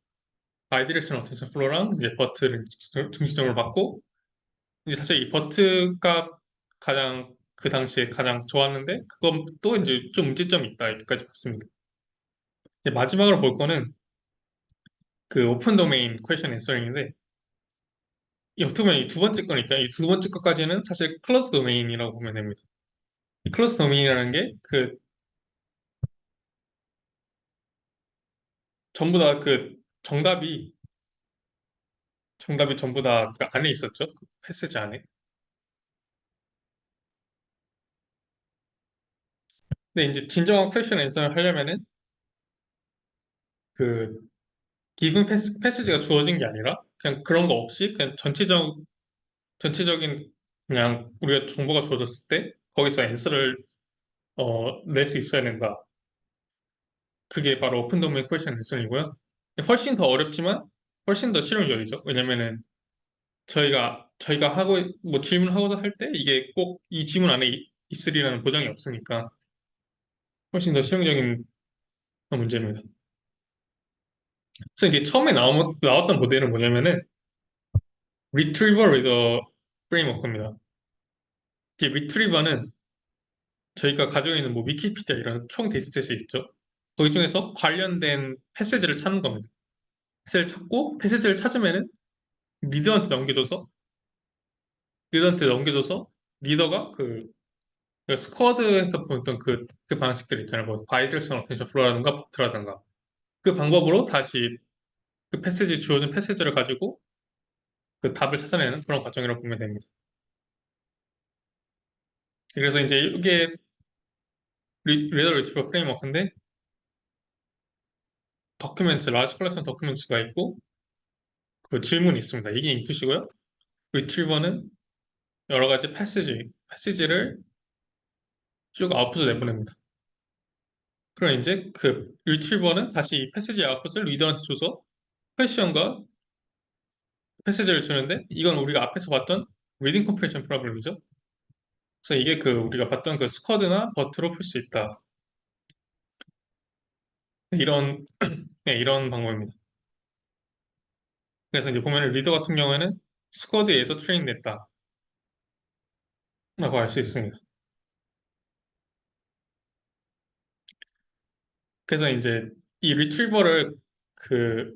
바이디렉셔널 어텐션 플로랑 이제 버트를 중심적으로 받고, 이제 사실 이 버트가 가장 그 당시에 가장 좋았는데, 그건 또 이제 좀 문제점이 있다 여기까지 봤습니다. 이제 마지막으로 볼 거는 그 오픈 도메인 퀘션 앤서링인데, 이 어떻게 보면 이 두 번째 건 있잖아요. 이 두 번째 것까지는 사실 클로즈 도메인이라고 보면 됩니다. 이 클로즈 도메인이라는 게 그 전부 다 그 정답이 전부 다 그 안에 있었죠. 그 패스지 안에. 근데 이제 진정한 퀘션 앤서를 하려면은 그 기본 패스지가 주어진 게 아니라 그냥 그런 거 없이 그냥 전체적인 그냥 우리가 정보가 주어졌을 때 거기서 앤서를 낼 수 있어야 된다. 그게 바로 오픈 도메인 퀘션 앤서이고요. 훨씬 더 어렵지만 훨씬 더 실용적이죠. 왜냐면은 저희가 뭐 질문하고자 할 때 이게 꼭 이 지문 안에 있으리라는 보장이 없으니까 훨씬 더 실용적인 문제입니다. 그래서 이게 처음에 나왔던 모델은 뭐냐면은 Retriever with a Framework입니다. 이게 Retriever는 저희가 가지고 있는 뭐 위키피디아 이런 총 데이터셋이 있죠. 거기 중에서 관련된 패시지를 찾는 겁니다. 패시지를 찾으면은 리더한테 넘겨줘서 리더가 그 스쿼드에서 보던 그 방식들 있잖아요. 뭐 바이디렉셔널 어텐션 플로라든가 버트라든가 그 방법으로 다시 그 패시지 주어진 패시지를 가지고 그 답을 찾아내는 그런 과정이라고 보면 됩니다. 그래서 이제 이게 리더 리트리버 프레임워크인데 더큐멘트, 라지 컬렉션 더큐멘트가 있고 그 질문이 있습니다. 이게 인풋이고요. 리트리버는 여러 가지 패시지를 쭉 아웃풋을 내보냅니다. 그럼 이제 그 리트리버는 다시 이 패시지 아웃풋을 리더한테 줘서 퀘션과 패시지를 주는데 이건 우리가 앞에서 봤던 리딩 컴프레션 프로블럼이죠. 그래서 이게 그 우리가 봤던 그 스쿼드나 버트로 풀 수 있다. 이런 네, 이런 방법입니다. 그래서 이제 보면은 리더 같은 경우에는 스쿼드에서 트레인 됐다라고 알 수 있습니다. 그래서 이제 이 그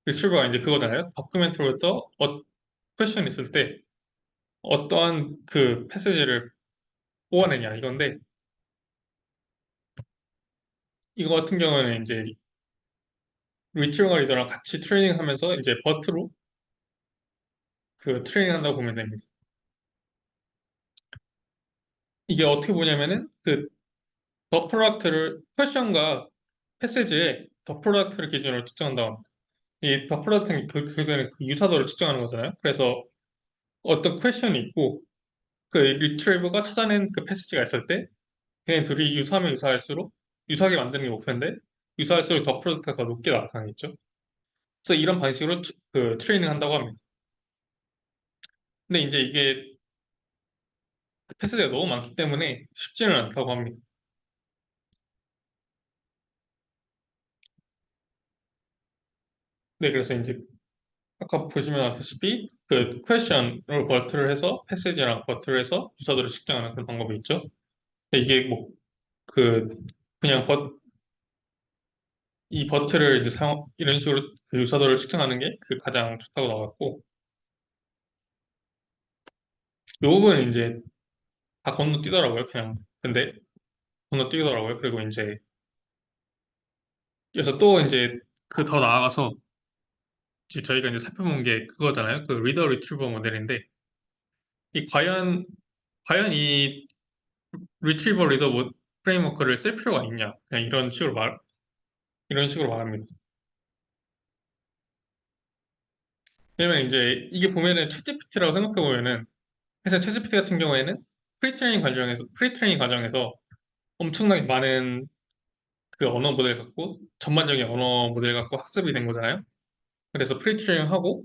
리트리버가 이제 그거잖아요. 다큐멘트로부터 퀘션이 있을 때 어떠한 그 패시지를 뽑아내냐 이건데 이거 같은 경우는 이제 리트리버 리더랑 같이 트레이닝하면서 이제 버트로 그 트레이닝 한다고 보면 됩니다. 이게 어떻게 보냐면은 그 더 프로덕트를 퀘션과 패시지의 더 프로덕트를 기준으로 측정한다고 합니다. 이 더 프로덕트는 결국에는 그 유사도를 측정하는 거잖아요. 그래서 어떤 퀘션이 있고 그 리트리버가 찾아낸 그 패시지가 있을 때 걔네 둘이 유사하면 유사할수록 유사하게 만드는 게 목표인데 유사할수록 더 프로덕트가 더 높게 나타나겠죠. 그래서 이런 방식으로 그 트레이닝 한다고 합니다. 근데 이제 이게 패스가 너무 많기 때문에 쉽지는 않다고 합니다. 네, 그래서 이제 아까 보시면 아시다시피 그 퀘션을 버트를 해서 패시지랑 버트를 해서 유사도를 측정하는 그런 방법이 있죠. 근데 이게 뭐 그 그냥 이 버트를 이제 이런 식으로 그 유사도를 측정하는 게 그 가장 좋다고 나왔고 요 부분은 이제 다 건너뛰더라고요. 그냥 근데 건너뛰더라고요. 그리고 이제 그래서 또 이제 그 더 나아가서 이제 저희가 이제 살펴본 게 그거잖아요. 그 리더 리트리버 모델인데 이 과연 이 리트리버 리더 프레임워크를 쓸 필요가 있냐? 그냥 이런 식으로 말합니다. 왜냐면 이제 이게 보면은 챗GPT라고 생각해 보면은 회사 챗GPT 같은 경우에는 프리트레이닝 과정에서 엄청나게 많은 그 언어 모델 갖고 전반적인 언어 모델 갖고 학습이 된 거잖아요. 그래서 프리트레이닝 하고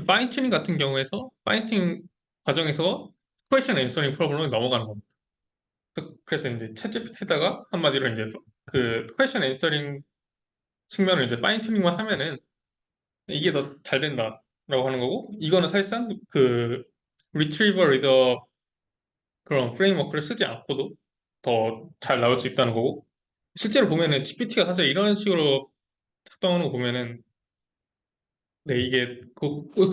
파인튜닝 같은 경우에서 파인튜닝 과정에서 퀘션 앤서링 프로블럼을 넘어가는 겁니다. 그래서 이제 챗GPT에다가 한마디로 이제 그 퀘션 앤서링 측면을 이제 파인튜닝만 하면은 이게 더 잘 된다라고 하는 거고 이거는 사실상 그 리트리버 리더 그런 프레임워크를 쓰지 않고도 더 잘 나올 수 있다는 거고 실제로 보면은 GPT가 사실 이런 식으로 작동하는 거 보면은 네 이게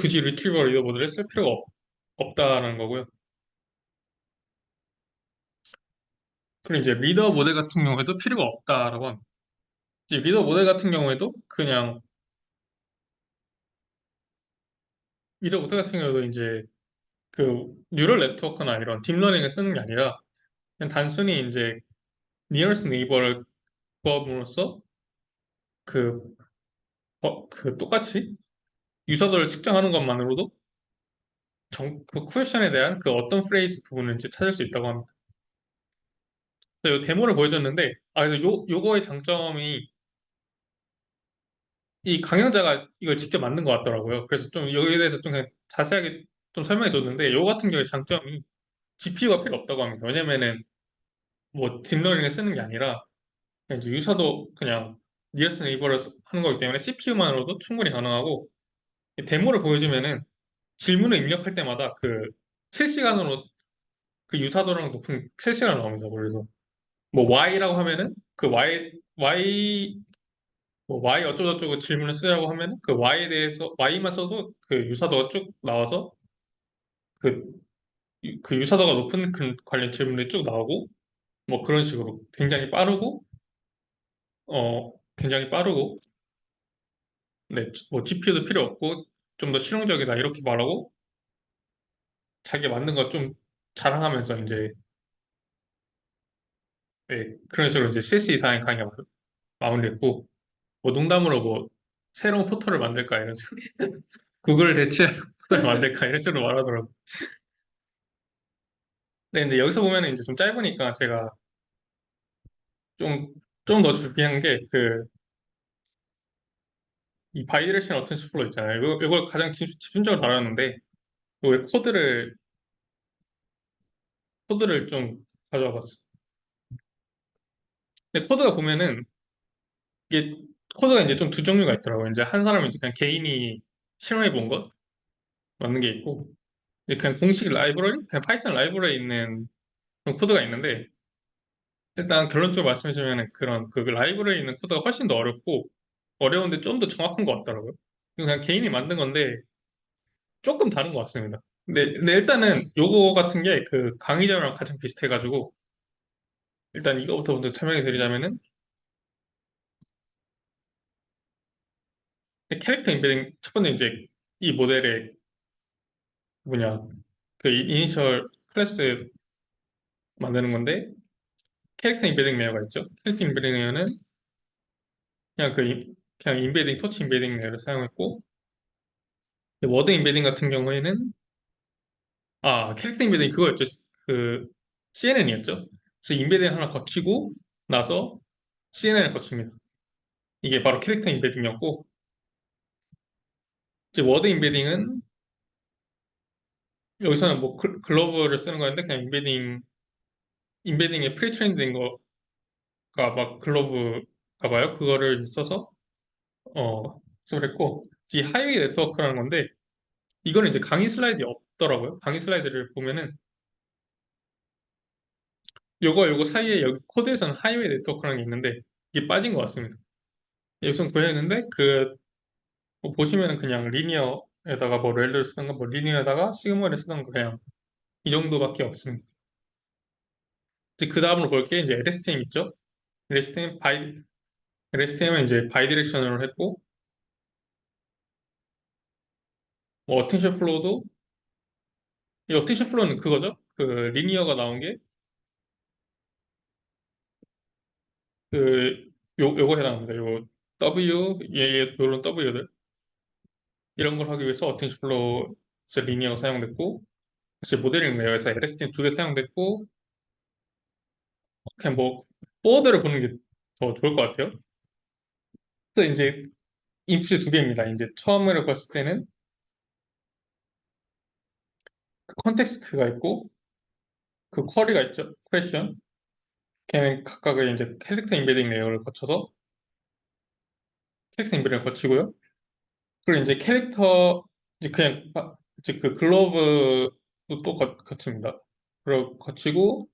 굳이 리트리버 리더 모델을 쓸 필요가 없다는 거고요. 그리고 이제 리더 모델 같은 경우에도 필요가 없다라고 합니다. 이제 리더 모델 같은 경우에도 그냥 리더 모델 같은 경우도 이제 그 뉴럴 네트워크나 이런 딥러닝을 쓰는 게 아니라 그냥 단순히 이제 니어스 네이버를 구함으로써 그, 그 똑같이 유사도를 측정하는 것만으로도 그 퀘션에 대한 그 어떤 프레이즈 부분을 이제 찾을 수 있다고 합니다. 그래서 이 데모를 보여줬는데, 그래서 요거의 장점이 이 강연자가 이걸 직접 만든 것 같더라고요. 그래서 좀 여기에 대해서 좀 그냥 자세하게 좀 설명해 줬는데, 요거 같은 경우에 장점이 GPU가 필요 없다고 합니다. 왜냐면은 뭐 딥러닝을 쓰는 게 아니라 그냥 이제 유사도 그냥 니어스 네이버를 하는 거기 때문에 CPU만으로도 충분히 가능하고 데모를 보여주면은 질문을 입력할 때마다 그 실시간으로 그 유사도랑 높은 실시간으로 나옵니다. 그래서 뭐 Y라고 하면은 그 뭐 Y 어쩌고저쩌고 질문을 쓰라고 하면은 그 Y에 대해서 Y만 써도 그 유사도가 쭉 나와서 그 그 유사도가 높은 관련 질문들이 쭉 나오고 뭐 그런 식으로 굉장히 빠르고 네, 뭐 GPU도 필요 없고 좀 더 실용적이다 이렇게 말하고 자기 만든 거 좀 자랑하면서 이제 네, 그런 식으로 이제 CS 이사의 강의가 마무리됐고 뭐 농담으로 뭐 새로운 포털을 만들까 이런 식으로 구글 대체할 포털을 만들까 이런 식으로 말하더라고. 근데 이제 여기서 보면은 이제 좀 짧으니까 제가 좀 좀 더 준비한 게 그 이 바이디렉션 어텐션 플로 있잖아요. 이걸 가장 집중적으로 다뤘는데 왜 코드를 좀 가져와 봤어. 근데 코드가 보면은 이게 코드가 이제 좀 두 종류가 있더라고요. 이제 한 사람은 이제 그냥 개인이 실험해 본 것 만든 게 있고 이제 그냥 공식 라이브러리, 그냥 파이썬 라이브러리에 있는 그런 코드가 있는데 일단 결론적으로 말씀해 주면은 그런 그 라이브러리에 있는 코드가 훨씬 더 어렵고 어려운데 좀 더 정확한 것 같더라고요. 이거 그냥 개인이 만든 건데 조금 다른 것 같습니다. 근데 일단은 요거 같은 게 그 강의자랑 가장 비슷해가지고 일단 이거부터 먼저 설명해 드리자면은 캐릭터 임베딩 첫 번째 이제 이 모델의 뭐냐 그 이니셜 클래스 만드는 건데 캐릭터 임베딩 레이어가 있죠. 캐릭터 임베딩 레이어는 그냥 그냥 임베딩 터치 임베딩 레이어를 사용했고 워드 임베딩 같은 경우에는 캐릭터 임베딩 그거였죠. 그 CNN이었죠. 그래서 임베딩 하나 거치고 나서 CNN을 거칩니다. 이게 바로 캐릭터 임베딩이었고 이제 워드 임베딩은 여기서는 뭐 글로브를 쓰는 거였는데 그냥 임베딩에 프리 트레인된 거가 막 글로브가 봐요. 그거를 써서 수업을 했고 이 하이웨이 네트워크라는 건데 이거는 이제 강의 슬라이드에 없더라고요. 강의 슬라이드를 보면은 요거 사이에 여기 코드에서는 하이웨이 네트워크라는 게 있는데 이게 빠진 것 같습니다. 여기서 보였는데 뭐 보시면은 그냥 리니어에다가 뭐 렐를 쓰던 거, 뭐 리니어에다가 시그머를 쓰던 거 그냥 이 정도밖에 없습니다. 이제 그 다음으로 볼 게 이제 LSTM 있죠. LSTM은 이제 바이디렉셔널로 했고 뭐 어텐션 플로우도 이 어텐션 플로우는 그거죠. 그 리니어가 나온 게 그 요거 해당합니다. 요 요런 W들 이런 걸 하기 위해서 어텐션 플로우 리니어가 사용됐고 사실 모델링 웨어에서 LSTM 두 개 사용됐고 그냥 뭐 보드를 보는 게 더 좋을 것 같아요. 그래서 이제 인풋이 두 개입니다. 이제 처음으로 봤을 때는 그 컨텍스트가 있고 그 쿼리가 있죠. 퀘션. 걔는 각각의 이제 캐릭터 임베딩 레이어를 거쳐서 캐릭터 임베딩을 거치고요. 그리고 이제 이제 그냥 이제 그 글로브도 또 거칩니다. 그리고 거치고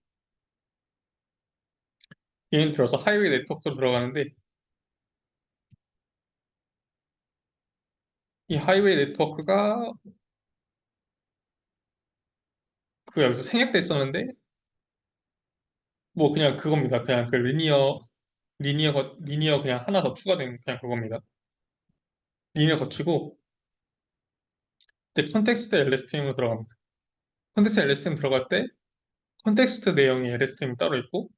예를 들어서 하이웨이 네트워크로 들어가는데 이 하이웨이 네트워크가 그 여기서 생략돼 있었는데 뭐 그냥 그겁니다. 그냥 그 리니어 그냥 하나 더 추가된 그냥 그겁니다. 리니어 거치고 이제 컨텍스트 LSTM으로 들어갑니다. 컨텍스트 LSTM 들어갈 때 컨텍스트 내용의 LSTM이 따로 있고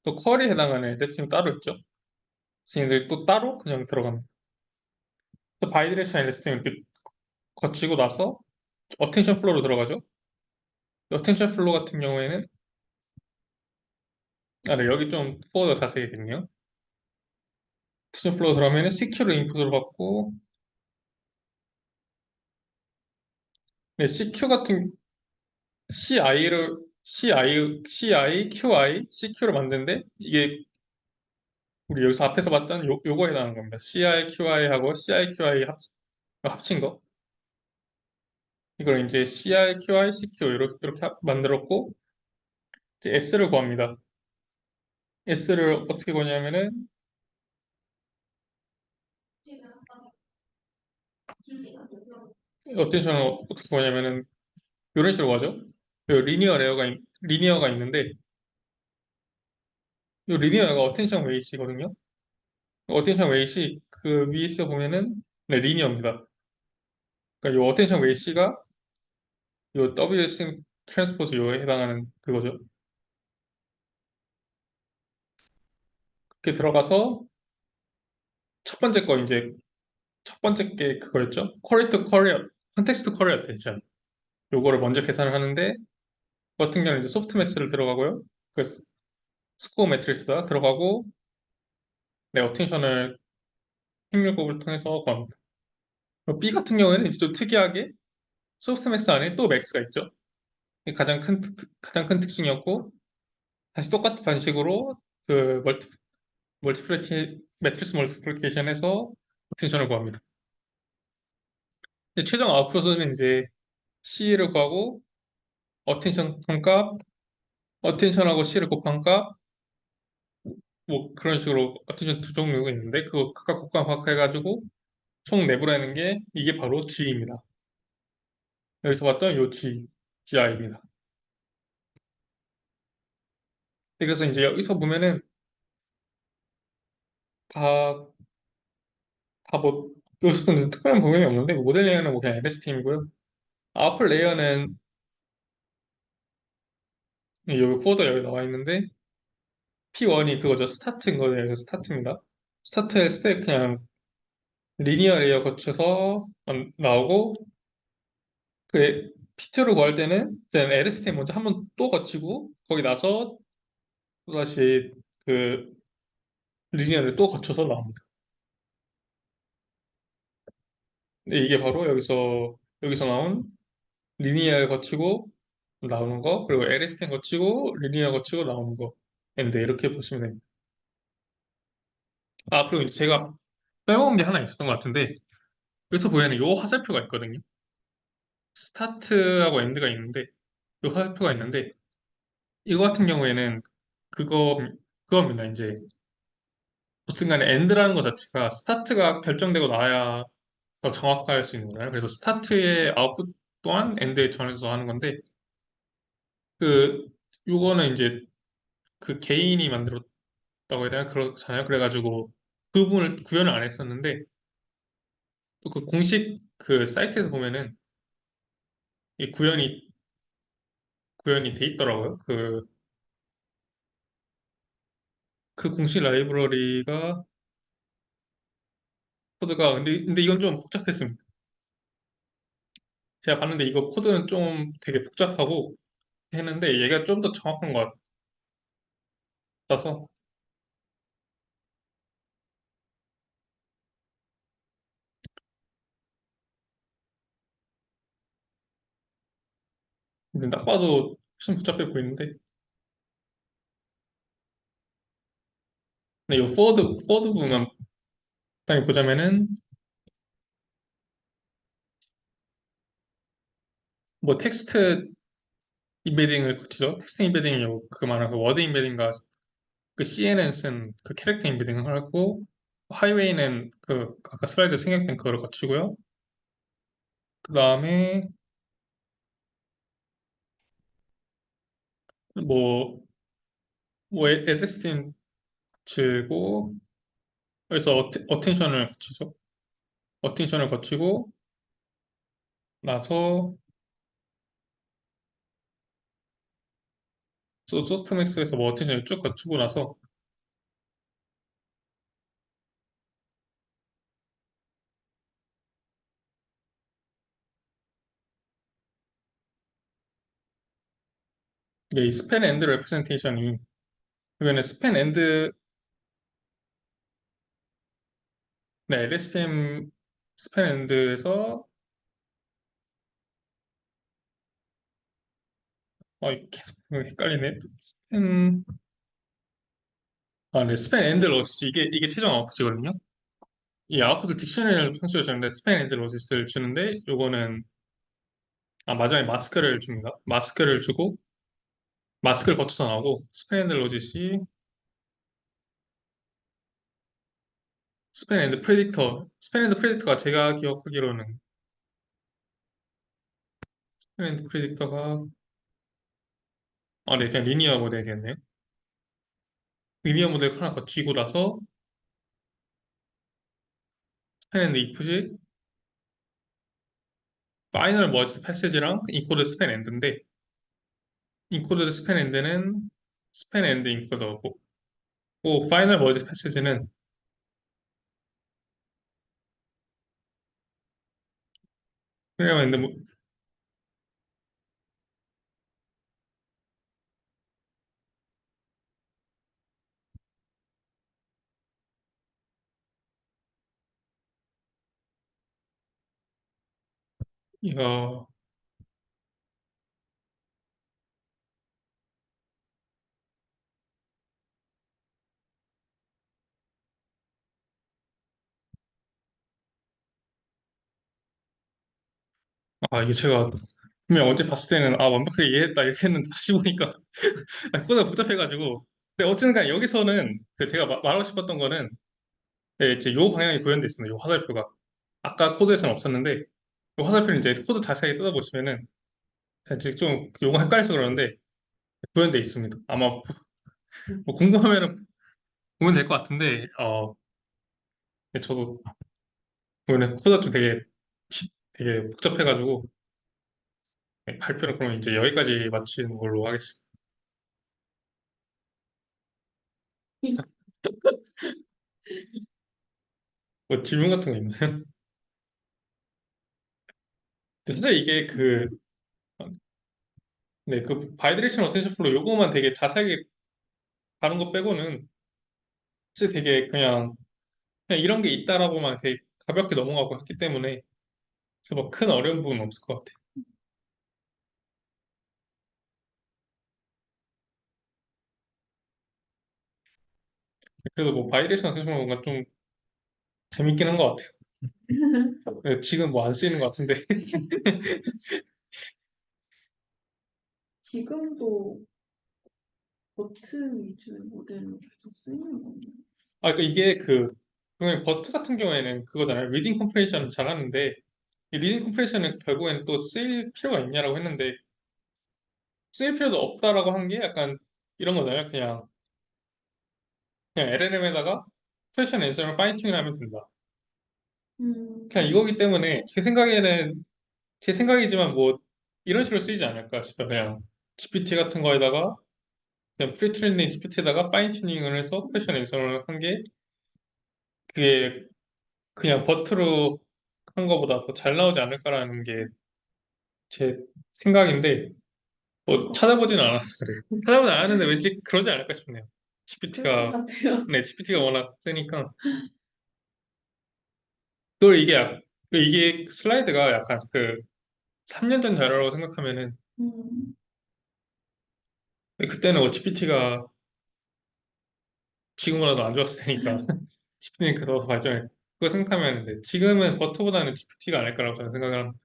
또 쿼리에 해당하는 LSTM이 따로 있죠. 그래서 이제 또 따로 그냥 들어갑니다. 또 바이디렉션 LSTM 이렇게 거치고 나서 어텐션 플로우로 들어가죠. 어텐션 플로우 같은 경우에는 네, 여기 좀 더 자세히 됐네요. 어텐션 플로우 들어가면 CQ를 인풋으로 받고 네, CQ 같은 QI, CQ를 만드는데 이게 우리 여기서 앞에서 봤던 요거에 해당하는 겁니다. CI, QI하고 CI, QI 합친 거. 이걸 이제 CI, QI, CQ 이렇게 만들었고 이제 S를 구합니다. S를 어떻게 구하냐면은 어텐션을 어떻게 구하냐면은 이런 식으로 구하죠. 그리고 리니어가 있는데, 이 리니어가 어텐션 웨이시거든요. 어텐션 웨이시 그 위에서 보면은 네, 리니어입니다. 그러니까 이 어텐션 웨이시가 이 WS 트랜스포즈 요에 해당하는 그거죠. 그렇게 들어가서 첫 번째 거 이제 첫 번째 게 그거였죠. 컨텍스트 쿼리 어텐션. 요거를 먼저 계산을 하는데 그 같은 경우는 이제 소프트맥스를 들어가고요. 그 스코어 매트리스가 들어가고 네, 어텐션을 행렬곱을 통해서 구합니다. 그리고 B 같은 경우에는 이제 좀 특이하게 소프트맥스 안에 또 맥스가 있죠. 이게 가장 큰 특징이었고 다시 똑같은 방식으로 그 매트리스 멀티플리케이션에서 어텐션을 구합니다. 이제 최종 아웃풋은 이제 C를 구하고 어텐션 한 값, 어텐션하고 C를 곱한 값, 뭐 그런 식으로 어텐션 두 종류가 있는데 그거 각각 곱합해가지고 총 내부라는 게 이게 바로 G입니다. 여기서 봤던 요 GI입니다. 그래서 이제 여기서 보면은 다, 다 뭐, 여기서는 특별한 부분이 없는데, 모델 레이어는 뭐 그냥 LSTM이고요. 아웃풋 레이어는 여기 코드 여기 나와 있는데, P1이 그거죠. 스타트인 거예요. 그래서 스타트입니다. 스타트 했을 때 그냥 리니어 레이어 거쳐서 나오고, 그 P2로 구할 때는 일단 LSTM 먼저 한 번 또 거치고, 거기 나서 또다시 그 리니어를 또 거쳐서 나옵니다. 근데 이게 바로 여기서 나온 리니어를 거치고 나오는 거, 그리고 LSTM 거치고, 리니어 거치고 나오는 거. 인데 이렇게 보시면 됩니다. 아, 그리고 이제 제가 빼먹은 게 하나 있었던 것 같은데, 여기서 보면은 요 화살표가 있거든요. 스타트하고 엔드가 있는데, 요 화살표가 있는데, 이거 같은 경우에는 그거, 그겁니다. 이제, 무슨 간에 엔드라는 것 자체가 스타트가 결정되고 나야 더 정확할 수 있는 거잖아요. 그래서 스타트의 아웃풋 또한 엔드에 전해서 하는 건데, 그, 요거는 이제 그 개인이 만들었다고 해야 되나? 그렇잖아요. 그래가지고 그 부분을 구현을 안 했었는데, 또 그 공식 그 사이트에서 보면은 이 구현이 돼 있더라고요. 그 공식 라이브러리가 코드가 근데 이건 좀 복잡했습니다. 제가 봤는데 이거 코드는 좀 되게 복잡하고 했는데 얘가 좀 더 정확한 것 같아서 근데 딱 봐도 훨씬 복잡해 보이는데 근데 이 포워드 부분만 딱 보자면은 뭐 텍스트 인베딩을 거치죠. 텍스트 인베딩이 그 말하는 그 워드 인베딩과 그 CNN 쓴 그 캐릭터 인베딩을 하고 하이웨이는 그 아까 슬라이드 생략된 그거를 거치고요. 그 다음에 뭐, 뭐 LSTM 거치고 그래서 어텐션을 거치죠. 어텐션을 거치고 나서 소스트맥스에서 뭐 어텐션을 쭉 거치고 나서 이게 이 스팬 엔드 레프레젠테이션이 그러면 스팬 엔드 네, LSTM 스팬 엔드에서 계속 헷갈리네. 네, 스팬 엔드 로지스 이게 최종 아웃풋이거든요. 이 아웃풋을 딕셔너리를 평소에 주는데 스팬 엔드 로지스를 주는데 요거는 마지막에 마스크를 줍니다. 마스크를 주고 마스크를 거쳐서 나오고 스팬 엔드 로지스 스팬 엔드 프레딕터가 제가 기억하기로는 스팬 엔드 프레딕터가 아, 네, 그냥 리니어 모델이겠네요. 리니어 모델 하나 거치고 나서 스팬 앤드 이프지, 파이널 머지 패시지랑 인코드 스팬 엔드인데 인코드 스팬 엔드는 스팬 엔드 인코더고 또 파이널 머지 패시지는 그냥 엔드 이거 이게 제가 분명 어제 봤을 때는 완벽하게 이해했다 이렇게 했는데 다시 보니까 코드가 복잡해가지고 근데 어쨌든 간에 여기서는 그 제가 말하고 싶었던 거는 네, 이제 요 방향이 구현돼 있습니다. 요 화살표가 아까 코드에서는 없었는데 요 화살표를 이제 코드 자세히 뜯어보시면은 이제 좀 요거 헷갈려서 그러는데 구현돼 있습니다. 아마 뭐 궁금하면은 보면 될 것 같은데 네, 저도 보면 코드가 좀 되게 복잡해가지고 네, 발표는 그러면 이제 여기까지 마치는 걸로 하겠습니다. 뭐 질문 같은 거 있나요? 근데 사실 이게 네, 그 바이드렉션 어텐션 플로 요거만 되게 자세하게 다른 거 빼고는 사실 되게 그냥 이런 게 있다라고만 되게 가볍게 넘어가고 했기 때문에 그래서 뭐 큰 어려운 부분은 없을 것 같아요. 그래도 뭐 바이드렉션 어텐션 뭔가 좀 재밌긴 한 것 같아요. 네, 지금 뭐 안 쓰이는 것 같은데. 지금도 버튼 위주의 모델로 계속 쓰이는 건가요? 그러니까 이게 그냥 버트 같은 경우에는 그거잖아요. 리딩 컴프레이션은 잘하는데 이 리딩 컴프레이션은 결국에는 또 쓰일 필요가 있냐라고 했는데 쓰일 필요도 없다라고 한 게 약간 이런 거잖아요. 그냥 LLM에다가 퀘션 앤서를 파인 튜닝하면 된다. 그냥 음, 이거기 때문에 제 생각이지만 뭐 이런 식으로 쓰이지 않을까 싶어요. 그냥 GPT 같은 거에다가 그냥 프리트레이닝 GPT에다가 파인 튜닝을 해서 퀘션 앤서를 한 게 그게 그냥 버트로 한 거보다 더 잘 나오지 않을까라는 게 제 생각인데 뭐 찾아보지는 않았어요. 그래요. 찾아보지 않았는데 왠지 그러지 않을까 싶네요. 그럴 것 GPT가 같아요. 네, GPT가 워낙 세니까 또 이게 슬라이드가 약간 3년 전 자료라고 생각하면은 음, 그때는 뭐 GPT가 지금보다도 안 좋았을 테니까 GPT는 그더 발전을 그거 생각하면 네, 지금은 버터보다는 GPT가 아닐까라고 저는 생각을 합니다.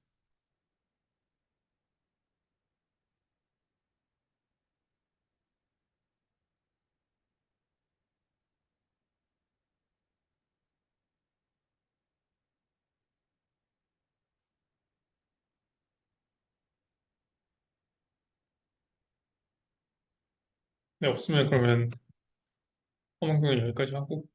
네, 없으면 그러면 허망 여기까지 하고